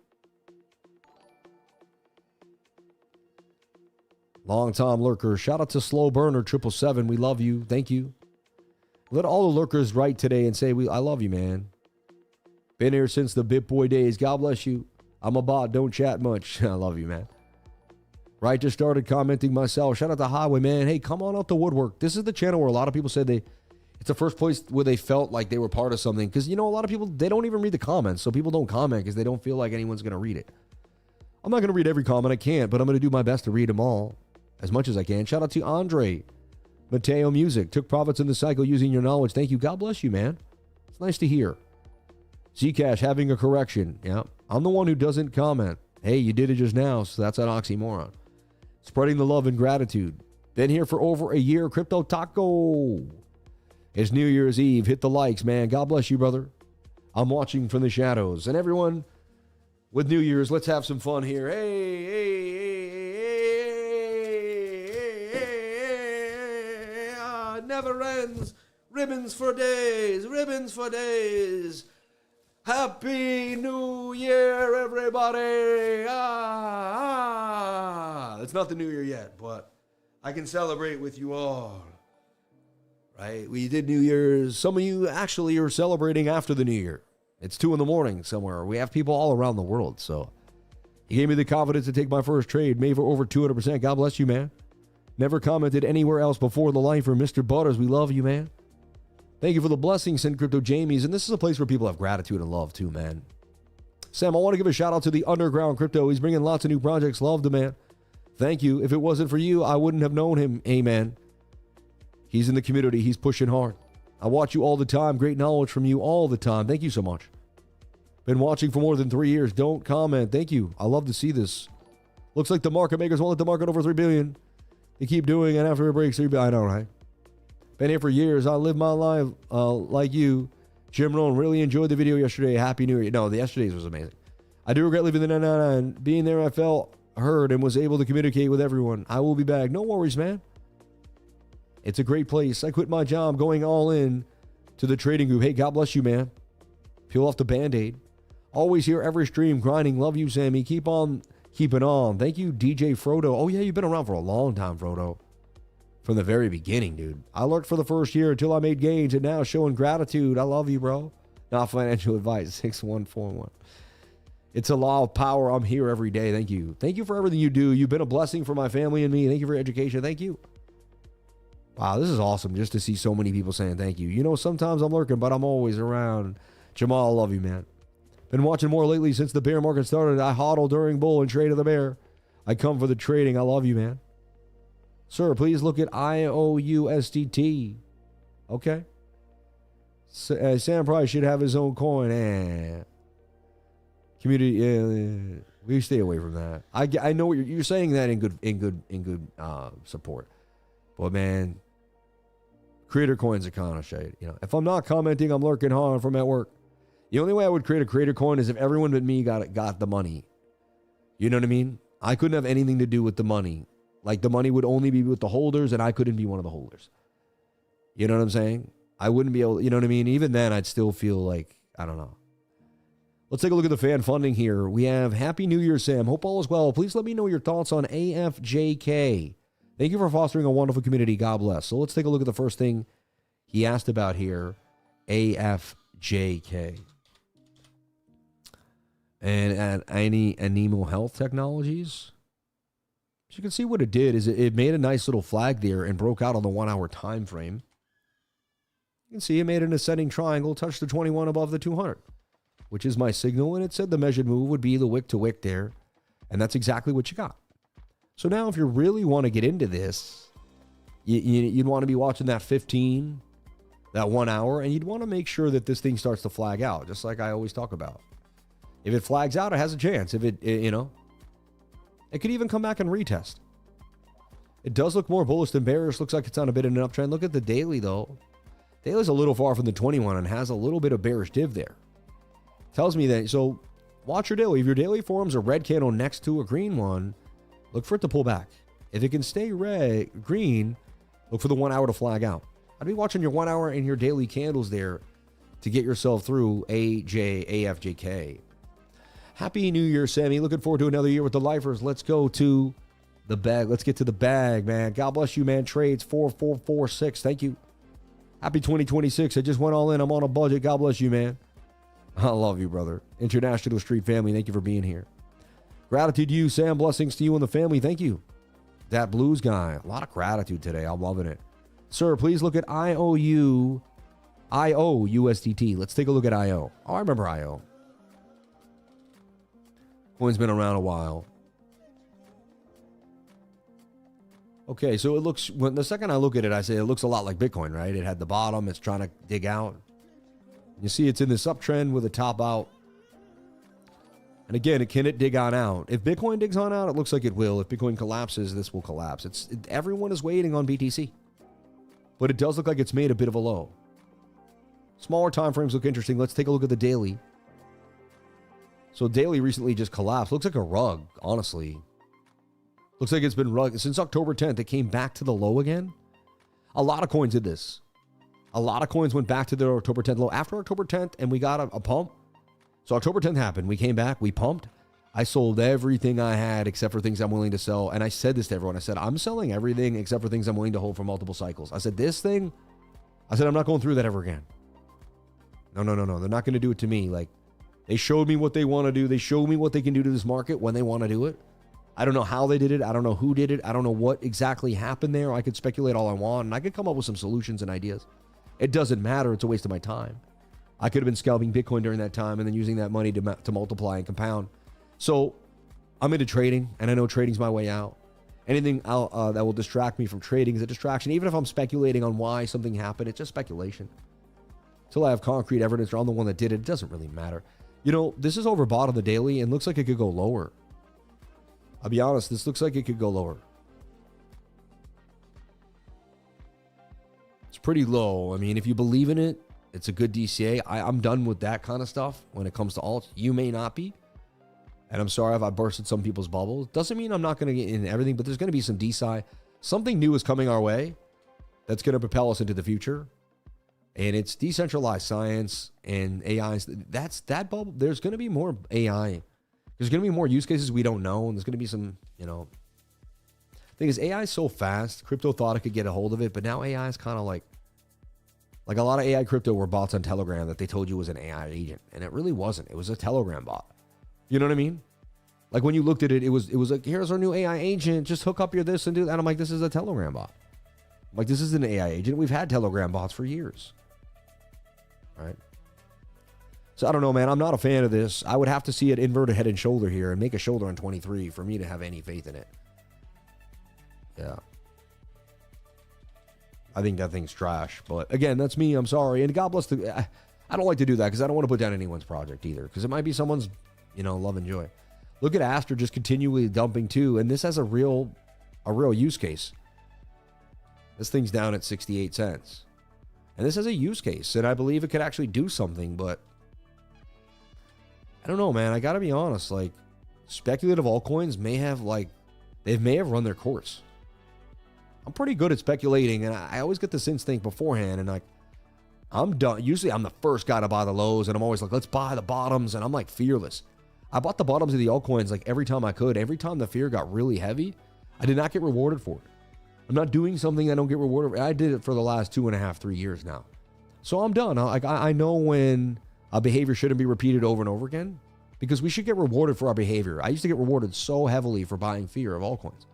Long time lurker. Shout out to Slow Burner 777. We love you. Thank you. Let all the lurkers write today and say, I love you, man. Been here since the BitBoy days. God bless you. I'm a bot. Don't chat much. I love you, man. Right, just started commenting myself. Shout out to Highway, man. Hey, come on out the woodwork. This is the channel where a lot of people said it's the first place where they felt like they were part of something. Because, you know, a lot of people, they don't even read the comments. So people don't comment because they don't feel like anyone's going to read it. I'm not going to read every comment. I can't, but I'm going to do my best to read them all as much as I can. Shout out to Andre. Mateo Music. Took profits in the cycle using your knowledge. Thank you. God bless you, man. It's nice to hear. Zcash having a correction. Yeah. I'm the one who doesn't comment. Hey, you did it just now, so that's an oxymoron. Spreading the love and gratitude. Been here for over a year. Crypto Taco. It's New Year's Eve. Hit the likes, man. God bless you, brother. I'm watching from the shadows. And everyone, with New Year's, let's have some fun here. Hey, hey, hey, hey, hey, hey, hey. Never ends. Ribbons for days. Ribbons for days. Happy New Year, everybody. It's not the New Year yet, but I can celebrate with you all. Right? We did New Year's. Some of you actually are celebrating after the New Year. It's 2 a.m. somewhere. We have people all around the world. So he gave me the confidence to take my first trade. Made for over 200%. God bless you, man. Never commented anywhere else before the lifer. Mr. Butters, we love you, man. Thank you for the blessings, Send Crypto Jamies. And this is a place where people have gratitude and love too, man. Sam, I want to give a shout out to the Underground Crypto. He's bringing lots of new projects. Love the man. Thank you. If it wasn't for you, I wouldn't have known him. Amen. He's in the community. He's pushing hard. I watch you all the time. Great knowledge from you all the time. Thank you so much. Been watching for more than 3 years. Don't comment. Thank you. I love to see this. Looks like the market makers won't let the market over 3 billion. They keep doing it after it breaks 3 billion. I know, right? Been here for years. I live my life like you. Jim Rohn, really enjoyed the video yesterday. Happy New Year. No, the yesterday's was amazing. I do regret leaving the 999. Being there, I felt heard and was able to communicate with everyone. I will be back. No worries, man. It's a great place. I quit my job going all in to the trading group. Hey, God bless you, man. Peel off the Band-Aid. Always here every stream. Grinding. Love you, Sammy. Keep on keeping on. Thank you, DJ Frodo. Oh, yeah, you've been around for a long time, Frodo. From the very beginning, dude. I lurked for the first year until I made gains and now showing gratitude. I love you, bro. Not financial advice. 6141. It's a law of power. I'm here every day. Thank you. Thank you for everything you do. You've been a blessing for my family and me. Thank you for your education. Thank you. Wow, this is awesome just to see so many people saying thank you. You know, sometimes I'm lurking, but I'm always around. Jamal, I love you, man. Been watching more lately since the bear market started. I hodl during bull and trade of the bear. I come for the trading. I love you, man. Sir, please look at IOUSDT. Okay. Sam Price should have his own coin. Community, we stay away from that. I know what you're saying that in good support. But man, creator coins are kind of shade. You know, if I'm not commenting, I'm lurking hard from at work. The only way I would create a creator coin is if everyone but me got the money. You know what I mean? I couldn't have anything to do with the money. Like the money would only be with the holders, and I couldn't be one of the holders. You know what I'm saying? I wouldn't be able. You know what I mean? Even then, I'd still feel like I don't know. Let's take a look at the fan funding here. We have Happy New Year, Sam. Hope all is well. Please let me know your thoughts on AFJK. Thank you for fostering a wonderful community. God bless. So let's take a look at the first thing he asked about here. AFJK. And at Animal Health Technologies. So you can see what it did is it made a nice little flag there and broke out on the 1 hour time frame. You can see it made an ascending triangle, touched the 21 above the 200, which is my signal. And it said the measured move would be the wick to wick there. And that's exactly what you got. So now if you really want to get into this, you'd want to be watching that 15, that 1 hour, and you'd want to make sure that this thing starts to flag out, just like I always talk about. If it flags out, it has a chance. If it could even come back and retest. It does look more bullish than bearish. Looks like it's on a bit of an uptrend. Look at the daily, though. Daily's a little far from the 21 and has a little bit of bearish div there. Tells me that, so watch your daily. If your daily forms a red candle next to a green one, look for it to pull back. If it can stay green, look for the 1 hour to flag out. I'd be watching your 1 hour and your daily candles there to get yourself through AFJK. Happy New Year, Sammy. Looking forward to another year with the lifers. Let's go to the bag. Let's get to the bag, man. God bless you, man. Trades 4446. Thank you. Happy 2026. I just went all in. I'm on a budget. God bless you, man. I love you, brother. International Street family. Thank you for being here. Gratitude to you, Sam. Blessings to you and the family. Thank you. That blues guy. A lot of gratitude today. I'm loving it. Sir, please look at IOUSDT. Let's take a look at IO. Oh, I remember IO. Coin's been around a while. Okay, so it looks, when the second I look at it, I say it looks a lot like Bitcoin, right? It had the bottom, it's trying to dig out. You see it's in this uptrend with a top out. And again, can it dig on out? If Bitcoin digs on out, it looks like it will. If Bitcoin collapses, this will collapse. Everyone is waiting on BTC. But it does look like it's made a bit of a low. Smaller time frames look interesting. Let's take a look at the daily. So daily recently just collapsed. Looks like a rug, honestly. Looks like it's been rug. Since October 10th, it came back to the low again. A lot of coins did this. A lot of coins went back to their October 10th low. After October 10th, and we got a pump. So October 10th happened. We came back. We pumped. I sold everything I had except for things I'm willing to sell. And I said this to everyone. I said, I'm selling everything except for things I'm willing to hold for multiple cycles. I said, this thing, I'm not going through that ever again. No. They're not going to do it to me. Like, they showed me what they want to do. They showed me what they can do to this market when they want to do it. I don't know how they did it. I don't know who did it. I don't know what exactly happened there. I could speculate all I want, and I could come up with some solutions and ideas. It doesn't matter. It's a waste of my time. I could have been scalping Bitcoin during that time and then using that money to multiply and compound. So I'm into trading, and I know trading's my way out. Anything that will distract me from trading is a distraction. Even if I'm speculating on why something happened, it's just speculation. Until I have concrete evidence or I'm the one that did it, it doesn't really matter. You know, this is overbought on the daily and looks like it could go lower. I'll be honest, this looks like it could go lower. It's pretty low. I mean, if you believe in it, it's a good DCA. I'm done with that kind of stuff when it comes to alts. You may not be. And I'm sorry if I bursted some people's bubbles. Doesn't mean I'm not going to get in everything, but there's going to be some DeSci. Something new is coming our way that's going to propel us into the future. And it's decentralized science and AIs. That's that bubble. There's going to be more AI. There's going to be more use cases we don't know. And there's going to be some, thing is, AI is so fast. Crypto thought it could get a hold of it, but now AI is kind of like a lot of AI crypto were bots on Telegram that they told you was an AI agent. And it really wasn't. It was a Telegram bot. You know what I mean? Like when you looked at it, it was like, here's our new AI agent. Just hook up your this and do that. And I'm like, this is a Telegram bot. Like, this is an AI agent. We've had Telegram bots for years. All right. So I don't know, man. I'm not a fan of this. I would have to see it invert a head and shoulder here and make a shoulder on 23 for me to have any faith in it. Yeah. I think that thing's trash. But again, that's me. I'm sorry. And God bless the... I don't like to do that because I don't want to put down anyone's project either. Because it might be someone's, love and joy. Look at ASTER just continually dumping too. And this has a real use case. This thing's down at 68 cents. And this has a use case. And I believe it could actually do something. But I don't know, man. I got to be honest. Like, speculative altcoins may have run their course. I'm pretty good at speculating. And I always get this instinct beforehand. And like, I'm done. Usually I'm the first guy to buy the lows. And I'm always like, let's buy the bottoms. And I'm like fearless. I bought the bottoms of the altcoins like every time I could. Every time the fear got really heavy, I did not get rewarded for it. I'm not doing something I don't get rewarded for. I did it for the last 2.5, 3 years now. So I'm done. I know when a behavior shouldn't be repeated over and over again because we should get rewarded for our behavior. I used to get rewarded so heavily for buying fear of altcoins.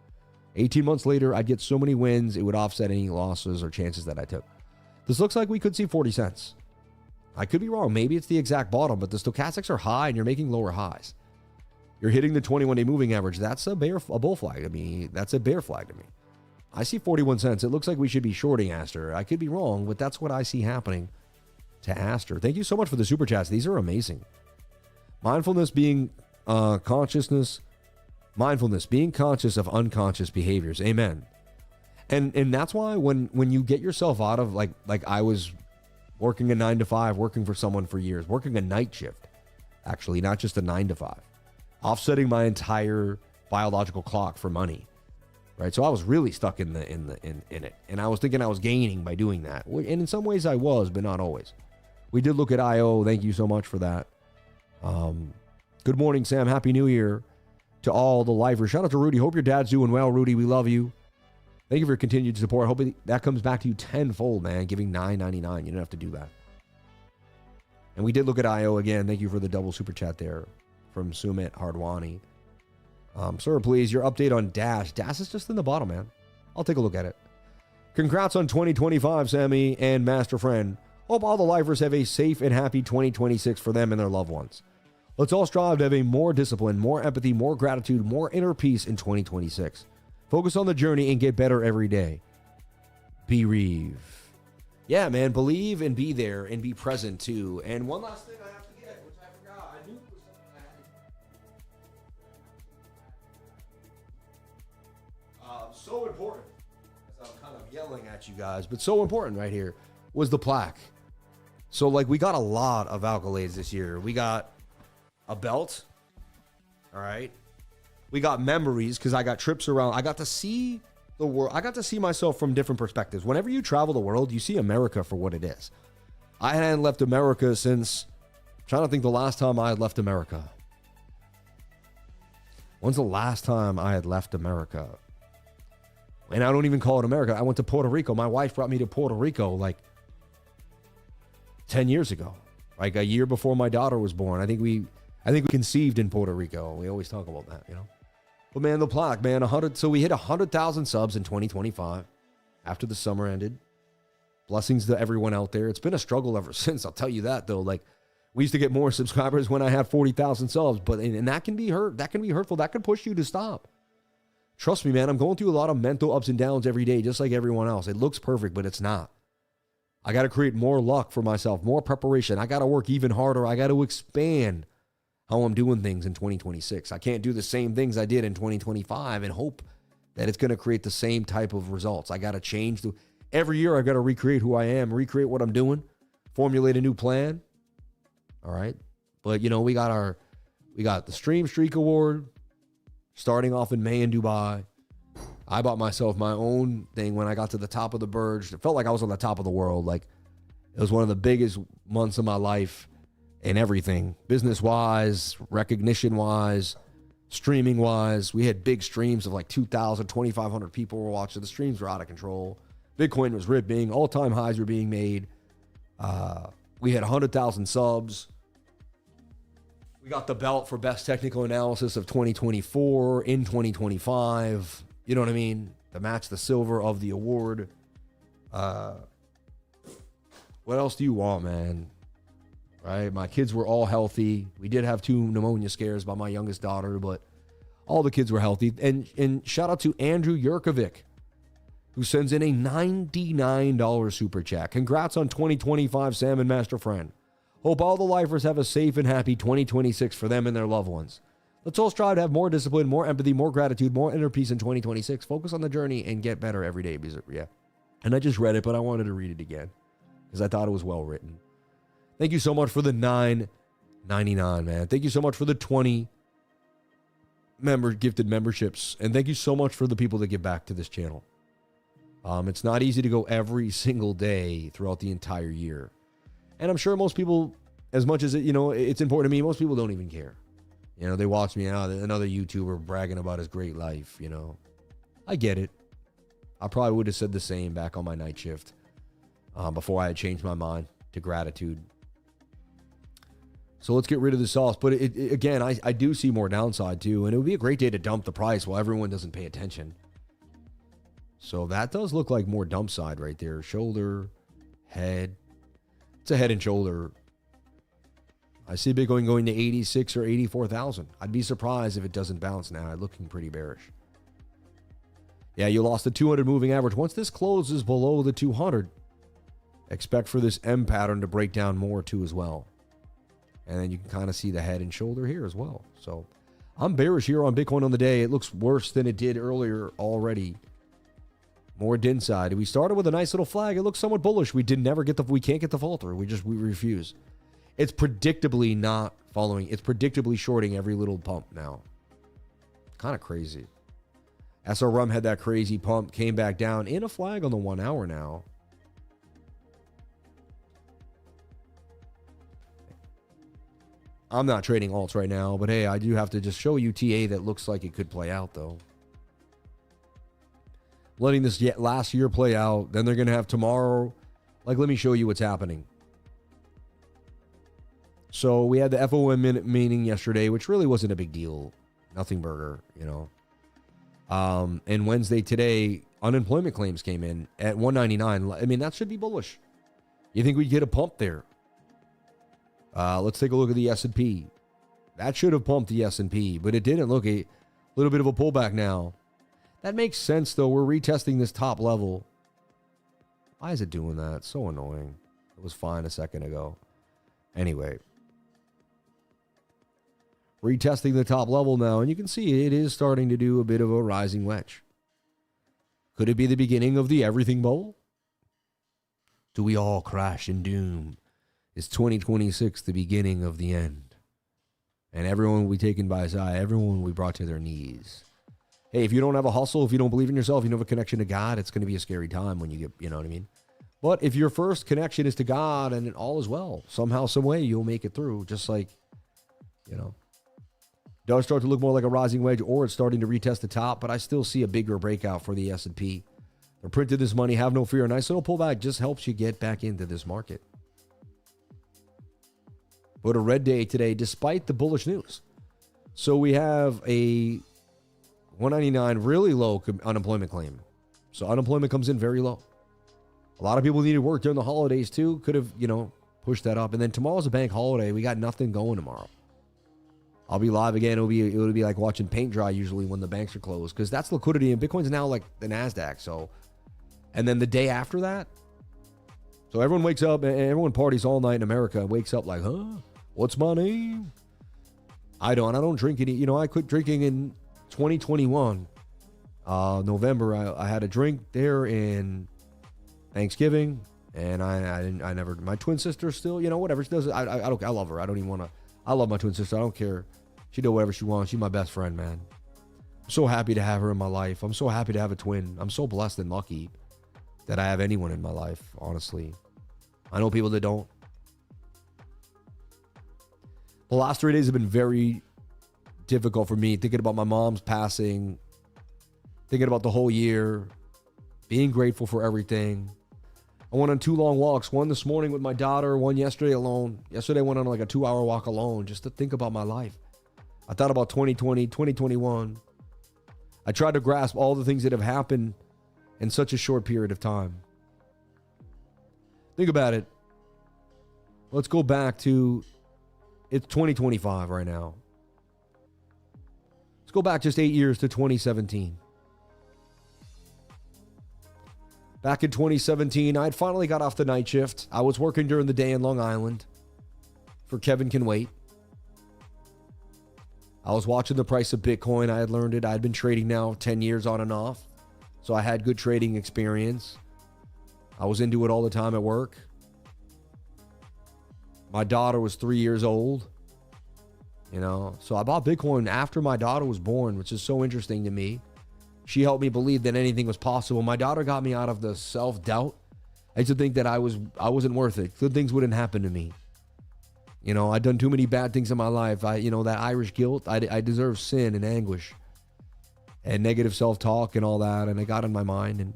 18 months later, I'd get so many wins, it would offset any losses or chances that I took. This looks like we could see 40 cents. I could be wrong. Maybe it's the exact bottom, but the stochastics are high and you're making lower highs. You're hitting the 21-day moving average. That's a bull flag to me. That's a bear flag to me. I see 41 cents. It looks like we should be shorting ASTER. I could be wrong, but that's what I see happening to ASTER. Thank you so much for the super chats. These are amazing. Mindfulness being consciousness. Mindfulness being conscious of unconscious behaviors. Amen. And that's why when you get yourself out of like I was working a 9 to 5, working for someone for years, working a night shift, actually, not just a 9 to 5, offsetting my entire biological clock for money. Right, so I was really stuck in it, and I was thinking I was gaining by doing that. And in some ways I was, but not always. We did look at IO. Thank you so much for that. Good morning, Sam. Happy New Year to all the lifers. Shout out to Rudy. Hope your dad's doing well, Rudy. We love you. Thank you for your continued support. I hope that comes back to you tenfold, man. Giving $9.99. You don't have to do that. And we did look at IO again. Thank you for the double super chat there from Sumit Hardwani. Sir, please, your update on Dash. Dash is just in the bottom, man. I'll take a look at it. Congrats on 2025, Sammy and Master Friend. Hope all the lifers have a safe and happy 2026 for them and their loved ones. Let's all strive to have a more discipline, more empathy, more gratitude, more inner peace in 2026. Focus on the journey and get better every day. Be Reeve. Yeah, man, believe and be there and be present too. And one last thing I have to get, which I forgot. I knew it was something I had to... so important, as I'm kind of yelling at you guys, but so important right here, was the plaque. So, like, we got a lot of accolades this year. We got a belt, all right? We got memories because I got trips around. I got to see the world. I got to see myself from different perspectives. Whenever you travel the world, you see America for what it is. I hadn't left America since, I'm trying to think the last time I had left America. When's the last time I had left America? And I don't even call it America. I went to Puerto Rico. My wife brought me to Puerto Rico like 10 years ago, like a year before my daughter was born. I think we conceived in Puerto Rico. We always talk about that, you know. But man, the plaque, man, 100. So we hit 100,000 subs in 2025 after the summer ended. Blessings to everyone out there. It's been a struggle ever since. I'll tell you that though. Like, we used to get more subscribers when I had 40,000 subs, but and that can be hurt. That can be hurtful. That can push you to stop. Trust me, man. I'm going through a lot of mental ups and downs every day, just like everyone else. It looks perfect, but it's not. I got to create more luck for myself, more preparation. I got to work even harder. I got to expand how I'm doing things in 2026. I can't do the same things I did in 2025 and hope that it's going to create the same type of results. I got to change. Every year, I got to recreate who I am, recreate what I'm doing, formulate a new plan. All right. But, you know, we got the Stream Streak Award starting off in May in Dubai. I bought myself my own thing when I got to the top of the Burj. It felt like I was on the top of the world. Like, it was one of the biggest months of my life. And everything, business-wise, recognition-wise, streaming-wise. We had big streams of like 2,000, 2,500 people were watching. The streams were out of control. Bitcoin was ripping. All-time highs were being made. We had 100,000 subs. We got the belt for best technical analysis of 2024 in 2025. You know what I mean? To match the silver of the award. What else do you want, man? Right? My kids were all healthy. We did have 2 pneumonia scares by my youngest daughter, but all the kids were healthy. And shout out to Andrew Yurkovic, who sends in a $99 super chat. Congrats on 2025, Sam and Master Friend. Hope all the lifers have a safe and happy 2026 for them and their loved ones. Let's all strive to have more discipline, more empathy, more gratitude, more inner peace in 2026. Focus on the journey and get better every day. Yeah. And I just read it, but I wanted to read it again because I thought it was well written. Thank you so much for the $9.99, man. Thank you so much for the 20 gifted memberships. And thank you so much for the people that give back to this channel. It's not easy to go every single day throughout the entire year. And I'm sure most people, as much as it's important to me, most people don't even care. They watch me out, another YouTuber bragging about his great life, I get it. I probably would have said the same back on my night shift before I had changed my mind to gratitude. So let's get rid of the sauce. But again, I do see more downside too. And it would be a great day to dump the price while everyone doesn't pay attention. So that does look like more dump side right there. Shoulder, head. It's a head and shoulder. I see Bitcoin going to 86 or 84,000. I'd be surprised if it doesn't bounce now. It's looking pretty bearish. Yeah, you lost the 200 moving average. Once this closes below the 200, expect for this M pattern to break down more too as well. And then you can kind of see the head and shoulder here as well. So I'm bearish here on Bitcoin on the day. It looks worse than it did earlier already. More DIN side. We started with a nice little flag. It looks somewhat bullish. We can't get the fall through. We refuse. It's predictably not following. It's predictably shorting every little pump now. Kind of crazy. SRM had that crazy pump, came back down in a flag on the 1 hour now. I'm not trading alts right now, but hey, I do have to just show you TA that looks like it could play out though. Letting this last year play out, then they're going to have tomorrow. Like, let me show you what's happening. So we had the FOM meeting yesterday, which really wasn't a big deal. Nothing burger, And Wednesday today, unemployment claims came in at 199. I mean, that should be bullish. You think we'd get a pump there? Let's take a look at the S&P. That should have pumped the S&P, but it didn't. Look, a little bit of a pullback now. That makes sense, though. We're retesting this top level. Why is it doing that? It's so annoying. It was fine a second ago. Anyway. Retesting the top level now, and you can see it is starting to do a bit of a rising wedge. Could it be the beginning of the everything bubble? Do we all crash in doom? Is 2026 the beginning of the end? And everyone will be taken by his eye. Everyone will be brought to their knees. Hey, if you don't have a hustle, if you don't believe in yourself, you don't have a connection to God, it's going to be a scary time when you get, you know what I mean? But if your first connection is to God and all is well, somehow, some way, you'll make it through. Just like, does start to look more like a rising wedge, or it's starting to retest the top, but I still see a bigger breakout for the S&P. They're printed this money, have no fear. A nice little pullback just helps you get back into this market. But a red day today, despite the bullish news. So we have a 199 really low unemployment claim. So unemployment comes in very low. A lot of people needed work during the holidays too. Could have, pushed that up. And then tomorrow's a bank holiday. We got nothing going tomorrow. I'll be live again. It'll be like watching paint dry usually when the banks are closed, because that's liquidity, and Bitcoin's now like the NASDAQ. So, and then the day after that, so everyone wakes up and everyone parties all night in America. Wakes up like, huh? What's my name? I don't drink any. I quit drinking in 2021. November. I had a drink there in Thanksgiving, and I never. My twin sister still, whatever she does. I love her. I don't even want to. I love my twin sister. I don't care. She do whatever she wants. She's my best friend, man. I'm so happy to have her in my life. I'm so happy to have a twin. I'm so blessed and lucky that I have anyone in my life, honestly. I know people that don't. The last 3 days have been very difficult for me, thinking about my mom's passing, thinking about the whole year, being grateful for everything. I went on 2 long walks, one this morning with my daughter, one yesterday alone. Yesterday I went on like a 2-hour walk alone just to think about my life. I thought about 2020, 2021. I tried to grasp all the things that have happened in such a short period of time. Think about it. Let's go back to, it's 2025 right now. Let's go back just 8 years to 2017. Back in 2017, I had finally got off the night shift. I was working during the day in Long Island for Kevin Can Wait. I was watching the price of Bitcoin. I had learned it. I had been trading now 10 years on and off. So I had good trading experience. I was into it all the time at work. My daughter was 3 years old. You know, so I bought Bitcoin after my daughter was born, which is so interesting to me. She helped me believe that anything was possible. My daughter got me out of the self-doubt. I used to think that I wasn't worth it. Good things wouldn't happen to me. You know, I'd done too many bad things in my life. That Irish guilt, I deserve sin and anguish and negative self-talk and all that. And it got in my mind. And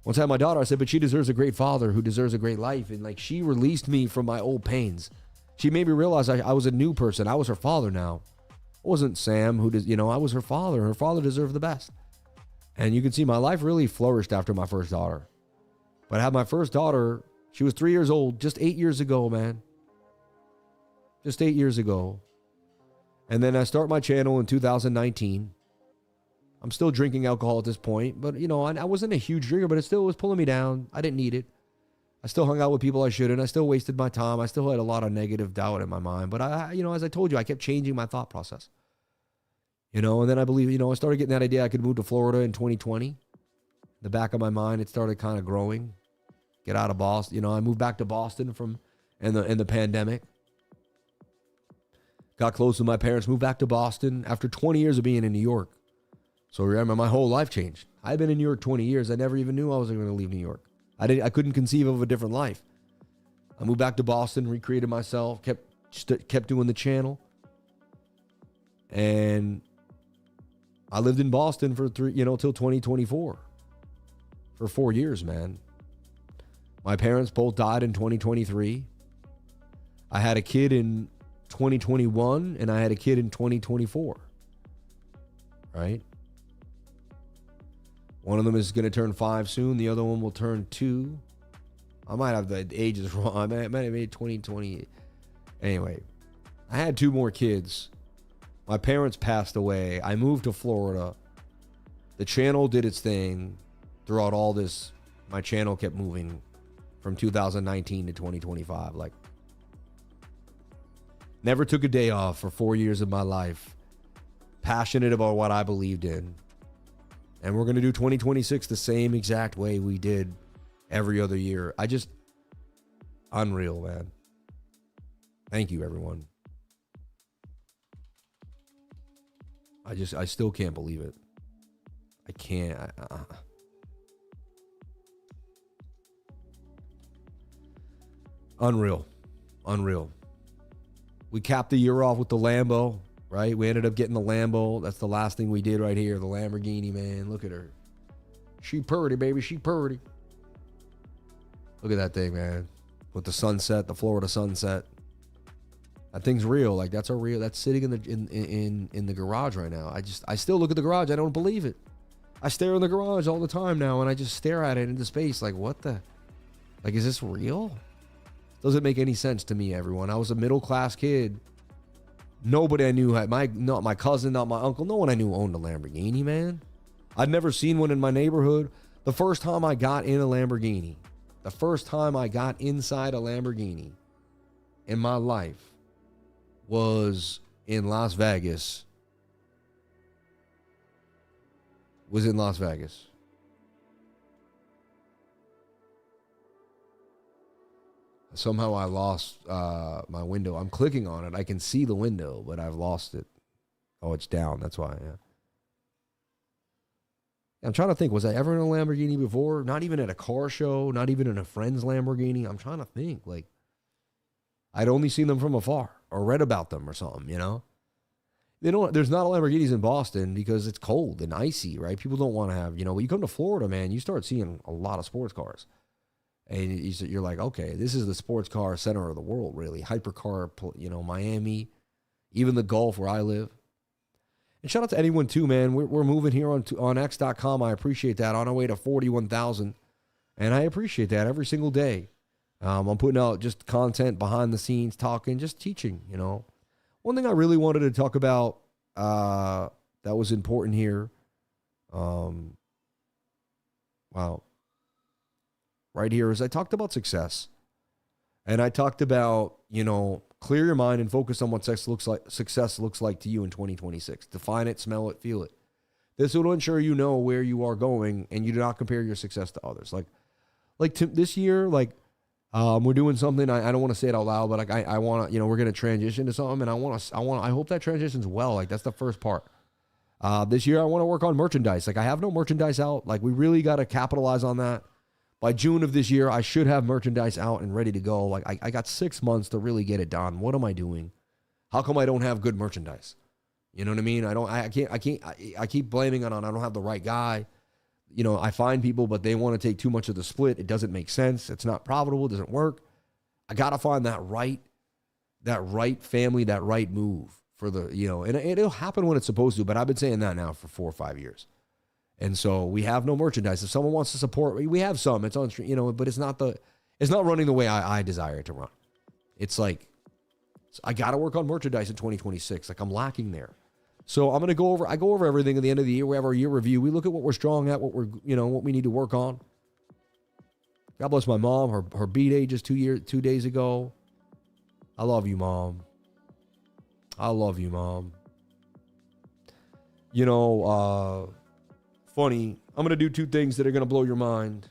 once I had my daughter, I said, but she deserves a great father who deserves a great life. And like, she released me from my old pains. She made me realize I was a new person. I was her father now. It wasn't Sam who did, I was her father. Her father deserved the best. And you can see my life really flourished after my first daughter. But I had my first daughter, she was 3 years old, just 8 years ago, man. Just 8 years ago. And then I start my channel in 2019. I'm still drinking alcohol at this point, but I wasn't a huge drinker, but it still was pulling me down. I didn't need it. I still hung out with people I shouldn't. I still wasted my time. I still had a lot of negative doubt in my mind. But as I told you, I kept changing my thought process. And then I believe, I started getting that idea I could move to Florida in 2020. The back of my mind, it started kind of growing. Get out of Boston. I moved back to Boston in the pandemic. Got close with my parents, moved back to Boston after 20 years of being in New York. So remember, my whole life changed. I've been in New York 20 years. I never even knew I was going to leave New York. I couldn't conceive of a different life. I moved back to Boston, recreated myself, kept doing the channel. And I lived in Boston for till 2024. For 4 years, man. My parents both died in 2023. I had a kid in 2021 and I had a kid in 2024. Right? One of them is going to turn 5 soon. The other one will turn 2. I might have the ages wrong. I might have made 2020. Anyway, I had 2 more kids. My parents passed away. I moved to Florida. The channel did its thing. Throughout all this, my channel kept moving from 2019 to 2025. Like, never took a day off for 4 years of my life. Passionate about what I believed in. And we're going to do 2026 the same exact way we did every other year. Unreal, man. Thank you, everyone. I still can't believe it. I can't. Unreal. We capped the year off with the Lambo. Right? We ended up getting the Lambo. That's the last thing we did right here. The Lamborghini, man. Look at her. She purty, baby. She purty. Look at that thing, man. With the sunset, the Florida sunset. That thing's real. Like, that's sitting in the garage right now. I still look at the garage. I don't believe it. I stare in the garage all the time now, and I just stare at it into space. Like, what the? Like, is this real? Doesn't make any sense to me, everyone. I was a middle-class kid. Nobody I knew had not my cousin, not my uncle. No one I knew owned a Lamborghini, man. I'd never seen one in my neighborhood. The first time I got in a Lamborghini, the first time I got inside a Lamborghini in my life was in Las Vegas. Somehow I lost my window. I'm clicking on it. I can see the window, but I've lost it. Oh, it's down. That's why, yeah. I'm trying to think. Was I ever in a Lamborghini before? Not even at a car show. Not even in a friend's Lamborghini. I'm trying to think. Like, I'd only seen them from afar or read about them or something, There's not a Lamborghinis in Boston because it's cold and icy, right? People don't want to have, when you come to Florida, man, you start seeing a lot of sports cars. And you're like, okay, this is the sports car center of the world, really. Hypercar, Miami, even the Gulf where I live. And shout out to anyone too, man. We're moving here on X.com. I appreciate that. On our way to 41,000. And I appreciate that every single day. I'm putting out just content behind the scenes, talking, just teaching, you know. One thing I really wanted to talk about that was important here. Wow. Right here is I talked about success. And I talked about, you know, clear your mind and focus on what success looks like to you in 2026. Define it, smell it, feel it. This will ensure you know where you are going and you do not compare your success to others. This year, we're doing something. I don't want to say it out loud, but I want to, you know, we're going to transition to something, and I hope that transitions well. Like, that's the first part. This year I want to work on merchandise. Like, I have no merchandise out. Like, we really got to capitalize on that. By June of this year, I should have merchandise out and ready to go. Like, I got 6 months to really get it done. What am I doing? How come I don't have good merchandise? You know what I mean? I keep blaming it on I don't have the right guy. You know, I find people, but they want to take too much of the split. It doesn't make sense. It's not profitable. It doesn't work. I got to find that right family, that right move for the, you know, and it'll happen when it's supposed to, but I've been saying that now for 4 or 5 years. And so we have no merchandise. If someone wants to support, we have some. It's on, you know, but it's not running the way I desire it to run. It's like, I got to work on merchandise in 2026. Like, I'm lacking there. So I'm going to go over everything at the end of the year. We have our year review. We look at what we're strong at, what we need to work on. God bless my mom. Her B-Day just 2 days ago. I love you, Mom. I love you, Mom. You know, funny. I'm going to do 2 things that are going to blow your mind.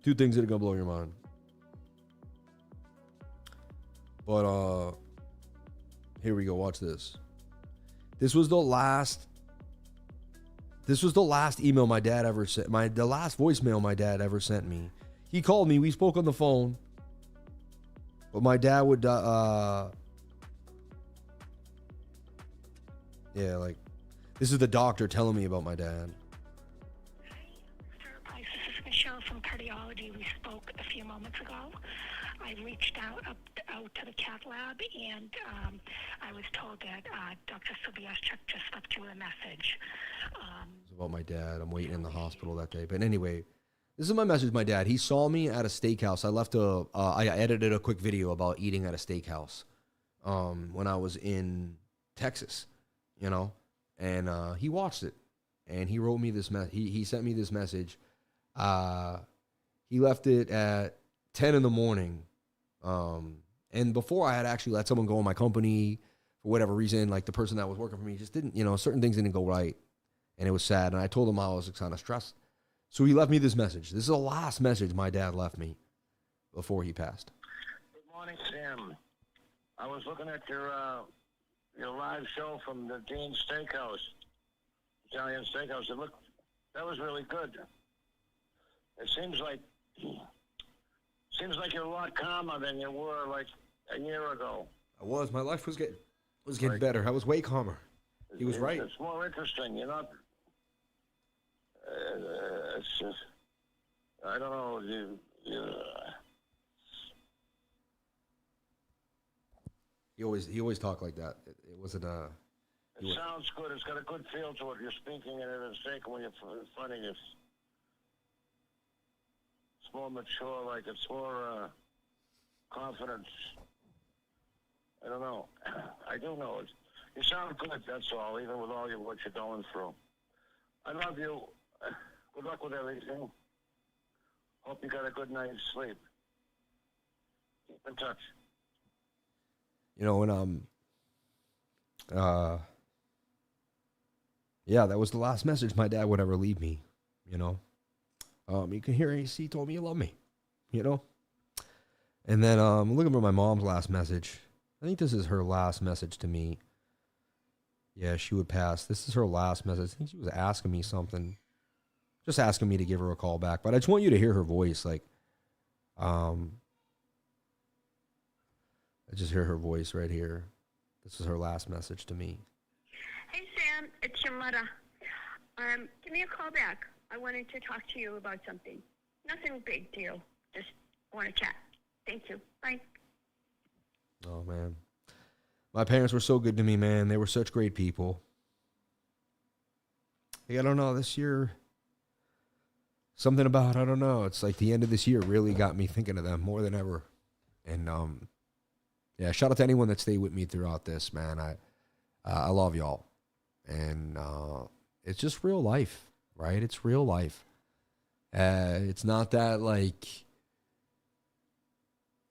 2 things that are going to blow your mind. But, here we go. Watch this. This was the last email my dad ever sent. The last voicemail my dad ever sent me. He called me. We spoke on the phone. But my dad would, this is the doctor telling me about my dad. Hi, this is Michelle from cardiology. We spoke a few moments ago. I reached out to the cath lab, and I was told that Dr. Sobieszczyk just left you a message. It's about my dad. I'm waiting in the hospital that day. But anyway, this is my message to my dad. He saw me at a steakhouse. I edited a quick video about eating at a steakhouse when I was in Texas, you know, and he watched it, and he wrote me this he sent me this message. He left it at 10 in the morning. And before I had actually let someone go in my company for whatever reason, like the person that was working for me just didn't, you know, certain things didn't go right, and it was sad. And I told him I was kind of stressed. So he left me this message. This is the last message my dad left me before he passed. Good morning, Sam. I was looking at your live show from the Dean Steakhouse, Italian Steakhouse. That was really good. It seems like you're a lot calmer than you were like a year ago. I was. My life was getting better. I was way calmer. He was right. It's more interesting. You're not. It's just. I don't know. He always talked like that. It wasn't It sounds good. It's got a good feel to it. You're speaking in a mistake when you're funny. It's more mature, like it's more confidence. I don't know. I do know it. You sound good, that's all, even with all what you're going through. I love you. Good luck with everything. Hope you got a good night's sleep. Keep in touch. You know, and that was the last message my dad would ever leave me, you know. You can hear he told me you love me, you know. And then looking for my mom's last message. I think this is her last message to me. Yeah, she would pass. This is her last message. I think she was asking me something. Just asking me to give her a call back. But I just want you to hear her voice. Like, I just hear her voice right here. This is her last message to me. Hey, Sam, it's your mother. Give me a call back. I wanted to talk to you about something. Nothing big deal. Just want to chat. Thank you. Bye. Oh, man. My parents were so good to me, man. They were such great people. Hey, I don't know. This year something about, I don't know, it's like the end of this year really got me thinking of them more than ever. And yeah, shout out to anyone that stayed with me throughout this, man. I love y'all. And it's just real life, right? It's real life. It's not that, like,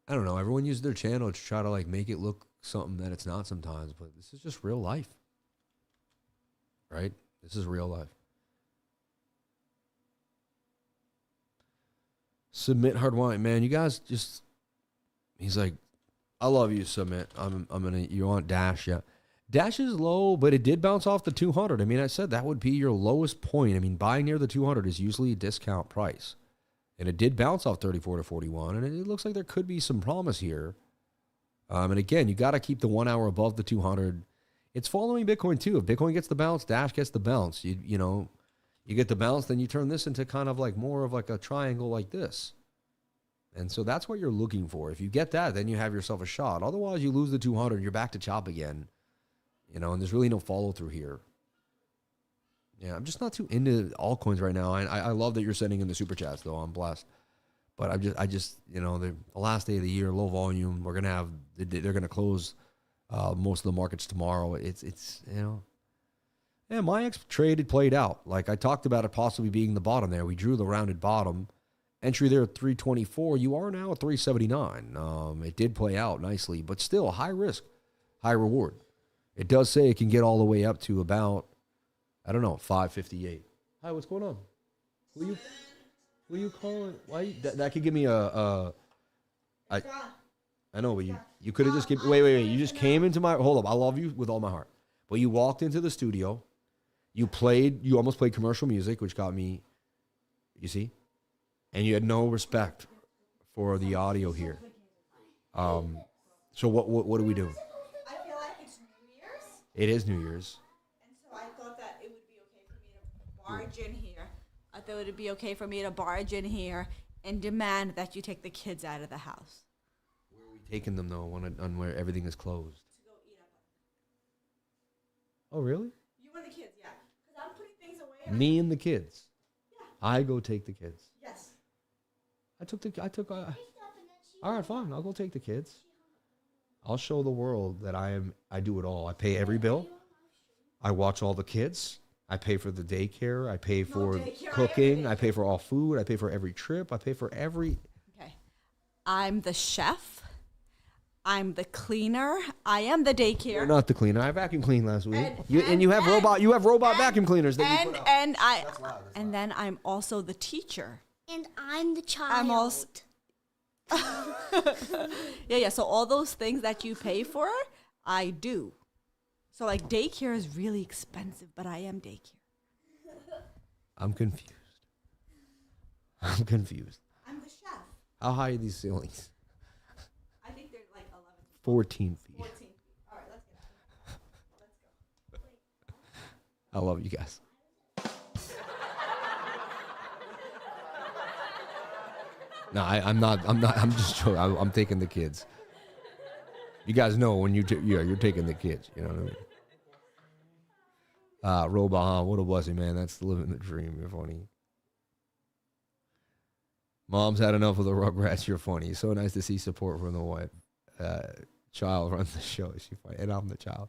I don't know, everyone uses their channel to try to, like, make it look something that it's not sometimes, but this is just real life, right? This is real life. Submit hard white, man. You guys just, he's like, I love you, Submit. You want Dash, yeah. Dash is low, but it did bounce off the 200. I mean, I said that would be your lowest point. I mean, buying near the 200 is usually a discount price. And it did bounce off 34 to 41, and it looks like there could be some promise here. And again, you got to keep the 1 hour above the 200. It's following Bitcoin too. If Bitcoin gets the bounce, Dash gets the bounce. You know, you get the bounce, then you turn this into kind of like more of like a triangle like this. And so that's what you're looking for. If you get that, then you have yourself a shot. Otherwise, you lose the 200, you're back to chop again. You know, and there's really no follow through here. Yeah, I'm just not too into altcoins right now. I love that you're sending in the super chats, though. I'm blessed. But I just, you know, the last day of the year, low volume. We're gonna have, they're gonna close most of the markets tomorrow. It's you know, yeah, my trade had played out. Like I talked about it possibly being the bottom there. We drew the rounded bottom. Entry there at 324. You are now at 379. It did play out nicely, but still high risk, high reward. It does say it can get all the way up to about, I don't know, 558. Hi, what's going on? Who you calling? Why that could give me I know, but you could have just given. Wait. You just came into my. Hold up, I love you with all my heart. But you walked into the studio. You almost played commercial music, which got me. You see, and you had no respect for the audio here. So what do we do? I feel like it's New Year's. It is New Year's. And so I thought that it would be okay for me to barge in here. I thought it would be okay for me to barge in here and demand that you take the kids out of the house. Where are we taking them, though, on where everything is closed? To go eat up. Oh, really? You and the kids, yeah. Because I'm putting things away. Me and the kids. Yeah. I go take the kids. Yes. All right, fine. I'll go take the kids. I'll show the world that I do it all. I pay every bill. I watch all the kids. I pay for the daycare. I pay for cooking. I pay for all food. I pay for every trip. I pay for every. Okay. I'm the chef. I'm the cleaner. I am the daycare. You're not the cleaner. I vacuum cleaned last week. You have robot vacuum cleaners that you put out. And then I'm also the teacher. And I'm the child. I'm also. Yeah. So all those things that you pay for, I do. So like daycare is really expensive, but I am daycare. I'm confused. I'm confused. I'm the chef. How high are these ceilings? I think they're like 11. 14 feet. 14 feet. All right, let's get out. Let's go. I love you guys. No, I'm just joking. I'm taking the kids. You guys know when you're taking the kids. You know what I mean? Robot, what a blessing, man. That's living the dream. You're funny. Mom's had enough of the Rugrats. You're funny. So nice to see support from the wife. Child runs the show. She's funny. And I'm the child.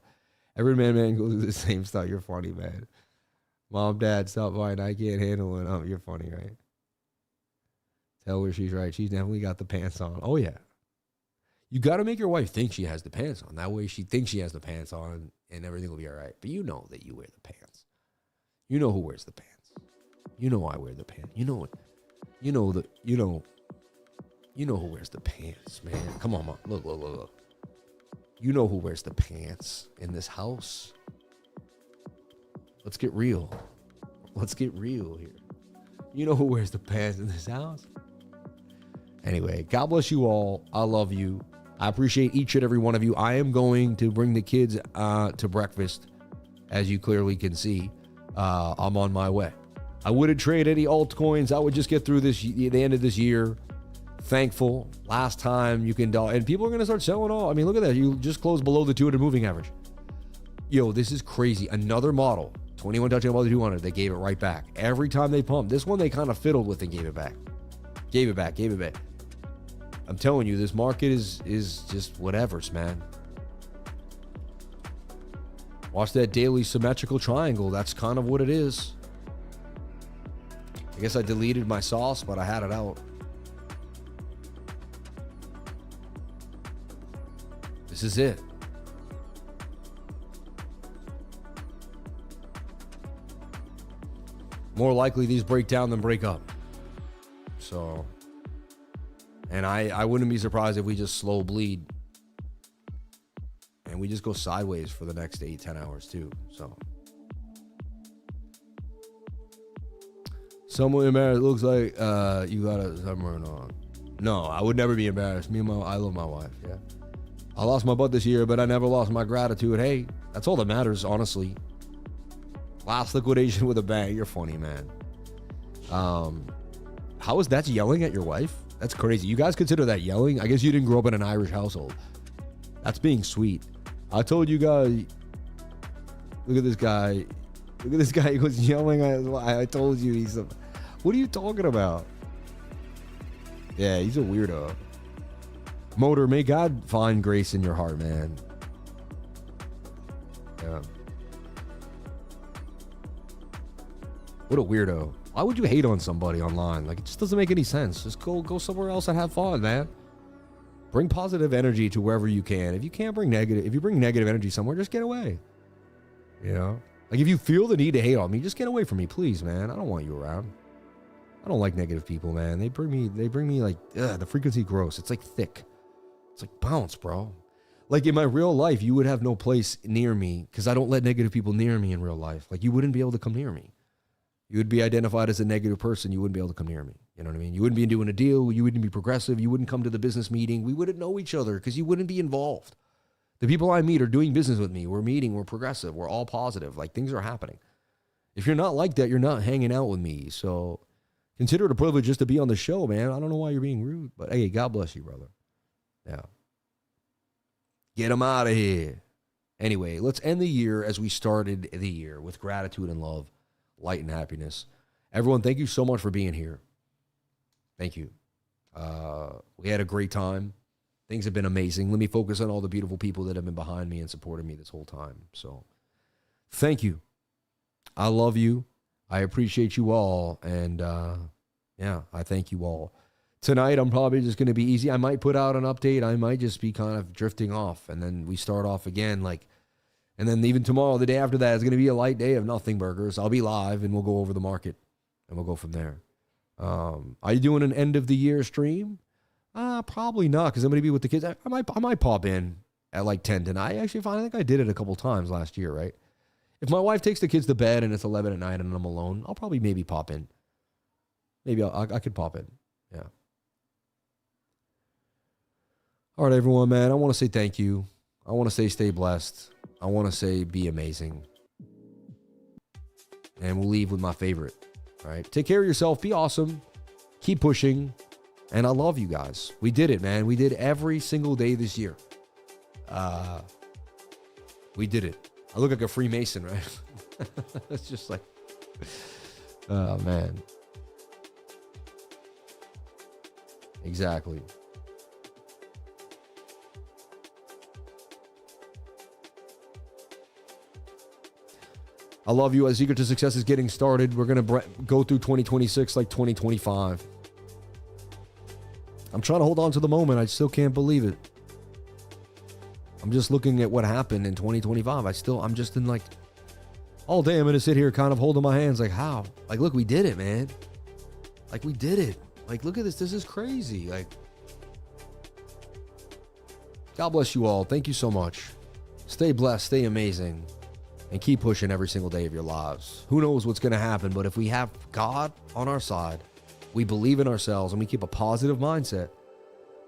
Every man goes through the same stuff. You're funny, man. Mom, Dad, stop by. I can't handle it. You're funny, right? Tell her she's right. She's definitely got the pants on. Oh, yeah. You got to make your wife think she has the pants on. That way she thinks she has the pants on and everything will be all right. But you know that you wear the pants. You know who wears the pants. You know I wear the pants. You know who wears the pants, man. Come on, Mom. Look. You know who wears the pants in this house. Let's get real. Let's get real here. You know who wears the pants in this house? Anyway, God bless you all. I love you. I appreciate each and every one of you. I am going to bring the kids to breakfast, as you clearly can see. I'm on my way. I wouldn't trade any altcoins. I would just get through the end of this year. Thankful. Last time you can, and people are going to start selling all. I mean, look at that. You just closed below the 200 moving average. Yo, this is crazy. Another model 21 touchdown balls to 200. They gave it right back. Every time they pumped. This one they kind of fiddled with and gave it back. Gave it back. I'm telling you, this market is just whatever's, man. Watch that daily symmetrical triangle. That's kind of what it is. I guess I deleted my sauce, but I had it out. This is it. More likely these break down than break up. So, and I wouldn't be surprised if we just slow bleed and we just go sideways for the next 8-10 hours too. So, someone embarrassed. Looks like you got a sunburn on. No, I would never be embarrassed. I love my wife. Yeah, I lost my butt this year, but I never lost my gratitude. Hey, that's all that matters, honestly. Last liquidation with a bang. You're funny, man. How is that yelling at your wife? That's crazy. You guys consider that yelling? I guess you didn't grow up in an Irish household. That's being sweet. I told you guys. Look at this guy. Look at this guy. He was yelling. I told you he's a. What are you talking about? Yeah, he's a weirdo. Motor, may God find grace in your heart, man. Yeah. What a weirdo. Why would you hate on somebody online? Like, it just doesn't make any sense. Just go somewhere else and have fun, man. Bring positive energy to wherever you can. If you bring negative energy somewhere, just get away. You know? Like, if you feel the need to hate on me, just get away from me, please, man. I don't want you around. I don't like negative people, man. They bring me like, the frequency gross. It's like thick. It's like bounce, bro. Like, in my real life, you would have no place near me because I don't let negative people near me in real life. Like, you wouldn't be able to come near me. You would be identified as a negative person. You wouldn't be able to come near me. You know what I mean? You wouldn't be doing a deal. You wouldn't be progressive. You wouldn't come to the business meeting. We wouldn't know each other because you wouldn't be involved. The people I meet are doing business with me. We're meeting. We're progressive. We're all positive. Like, things are happening. If you're not like that, you're not hanging out with me. So consider it a privilege just to be on the show, man. I don't know why you're being rude, but hey, God bless you, brother. Yeah. Get him out of here. Anyway, let's end the year as we started the year with gratitude and love. Light and happiness. Everyone, thank you so much for being here. Thank you. We had a great time. Things have been amazing. Let me focus on all the beautiful people that have been behind me and supported me this whole time. So, thank you. I love you. I appreciate you all. And, I thank you all. Tonight, I'm probably just going to be easy. I might put out an update. I might just be kind of drifting off. And then we start off again, and then even tomorrow, the day after that, is going to be a light day of nothing burgers. I'll be live, and we'll go over the market, and we'll go from there. Are you doing an end of the year stream? Probably not, because I'm going to be with the kids. I might pop in at like 10 tonight. I think I did it a couple times last year, right? If my wife takes the kids to bed and it's 11 at night and I'm alone, I'll probably maybe pop in. Maybe I could pop in. Yeah. All right, everyone, man. I want to say thank you. I want to say stay blessed. I want to say be amazing. And we'll leave with my favorite. All right. Take care of yourself. Be awesome. Keep pushing. And I love you guys. We did it, man. We did every single day this year. We did it. I look like a Freemason, right? It's just like, oh, man. Exactly. I love you. As Secret to Success is getting started, we're going to go through 2026 like 2025. I'm trying to hold on to the moment. I still can't believe it. I'm just looking at what happened in 2025. I'm just in like, all day I'm going to sit here kind of holding my hands like, how? Like, look, we did it, man. Like, we did it. Like, look at this. This is crazy. Like, God bless you all. Thank you so much. Stay blessed. Stay amazing. And keep pushing every single day of your lives. Who knows what's going to happen, but if we have God on our side, we believe in ourselves, and we keep a positive mindset,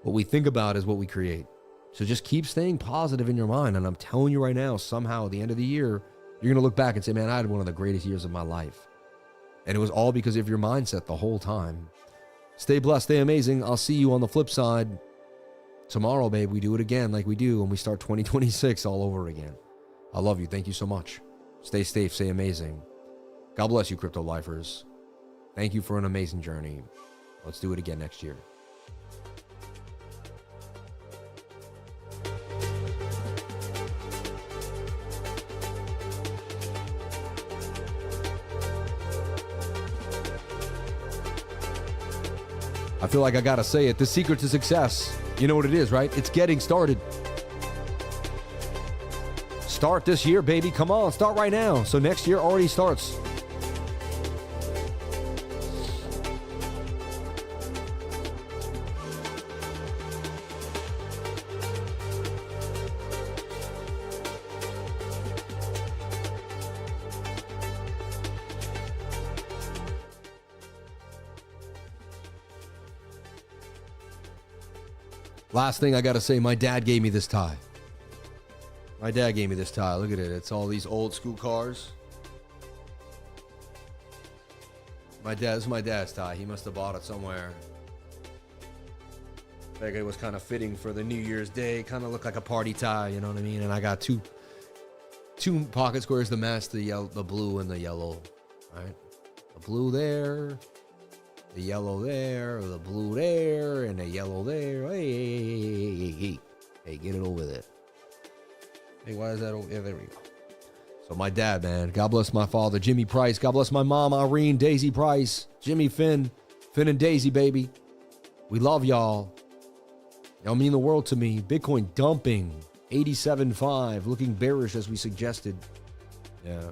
what we think about is what we create. So just keep staying positive in your mind, and I'm telling you right now, somehow at the end of the year, you're going to look back and say, man, I had one of the greatest years of my life. And it was all because of your mindset the whole time. Stay blessed, stay amazing. I'll see you on the flip side. Tomorrow, babe, we do it again like we do when we start 2026 all over again. I love you. Thank you so much. Stay safe, stay amazing. God bless you, crypto lifers. Thank you for an amazing journey. Let's do it again next year. I feel like I gotta say it. The secret to success, you know what it is, right? It's getting started. Start this year, baby. Come on, start right now. So next year already starts. Last thing I gotta say, my dad gave me this tie. My dad gave me this tie. Look at it. It's all these old school cars. This is my dad's tie. He must have bought it somewhere. Like it was kind of fitting for the New Year's Day. Kind of looked like a party tie, you know what I mean? And I got two pocket squares to match the blue and the yellow. Right? The blue there, the yellow there, the blue there, and the yellow there. Hey, get it over there. Hey, why is that over there? There we go. So my dad, man, God bless my father, Jimmy Price. God bless my mom, Irene, Daisy Price, Jimmy Finn and Daisy, baby. We love y'all. Y'all mean the world to me. Bitcoin dumping, 87.5, looking bearish as we suggested. Yeah.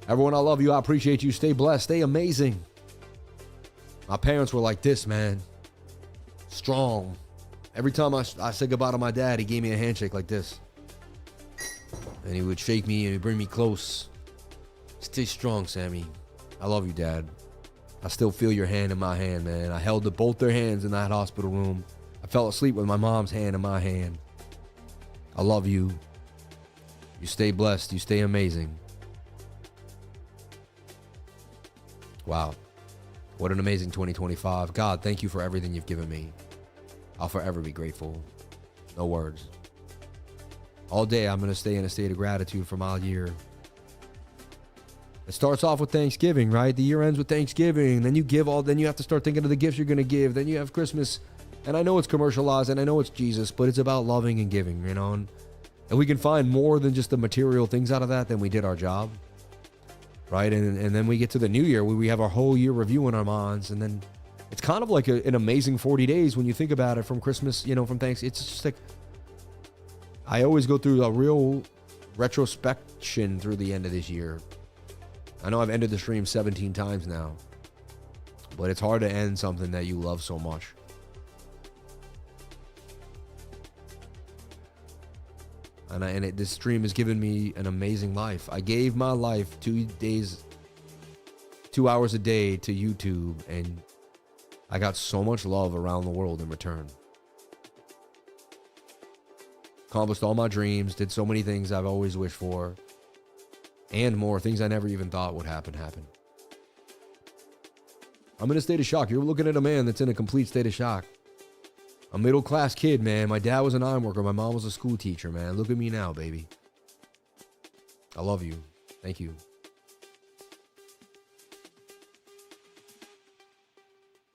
Everyone, I love you. I appreciate you. Stay blessed. Stay amazing. My parents were like this, man. Strong. Every time I said goodbye to my dad, he gave me a handshake like this. And he would shake me and he'd bring me close. Stay strong, Sammy. I love you, Dad. I still feel your hand in my hand, man. I held both their hands in that hospital room. I fell asleep with my mom's hand in my hand. I love you. You stay blessed. You stay amazing. Wow. What an amazing 2025. God, thank you for everything you've given me. I'll forever be grateful. No words. All day I'm going to stay in a state of gratitude for my year. It starts off with Thanksgiving, right? The year ends with Thanksgiving. Then you have to start thinking of the gifts you're going to give. Then you have Christmas. And I know it's commercialized and I know it's Jesus, but it's about loving and giving, you know? And we can find more than just the material things out of that than we did our job, right? And then we get to the new year where we have our whole year review in our minds. And then it's kind of like an amazing 40 days when you think about it, from Christmas, you know, from Thanksgiving. It's just like, I always go through a real retrospection through the end of this year. I know I've ended the stream 17 times now, but it's hard to end something that you love so much. This stream has given me an amazing life. I gave my life 2 hours a day to YouTube, and I got so much love around the world in return. Accomplished all my dreams, did so many things I've always wished for, and more, things I never even thought would happen. I'm in a state of shock. You're looking at a man that's in a complete state of shock. A middle-class kid, man. My dad was an iron worker. My mom was a school teacher, man. Look at me now, baby. I love you. Thank you.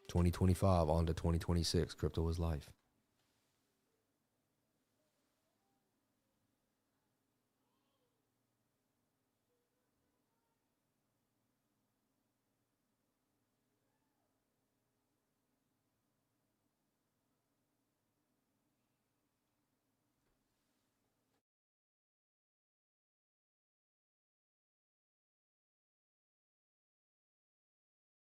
2025 on to 2026. Crypto is life.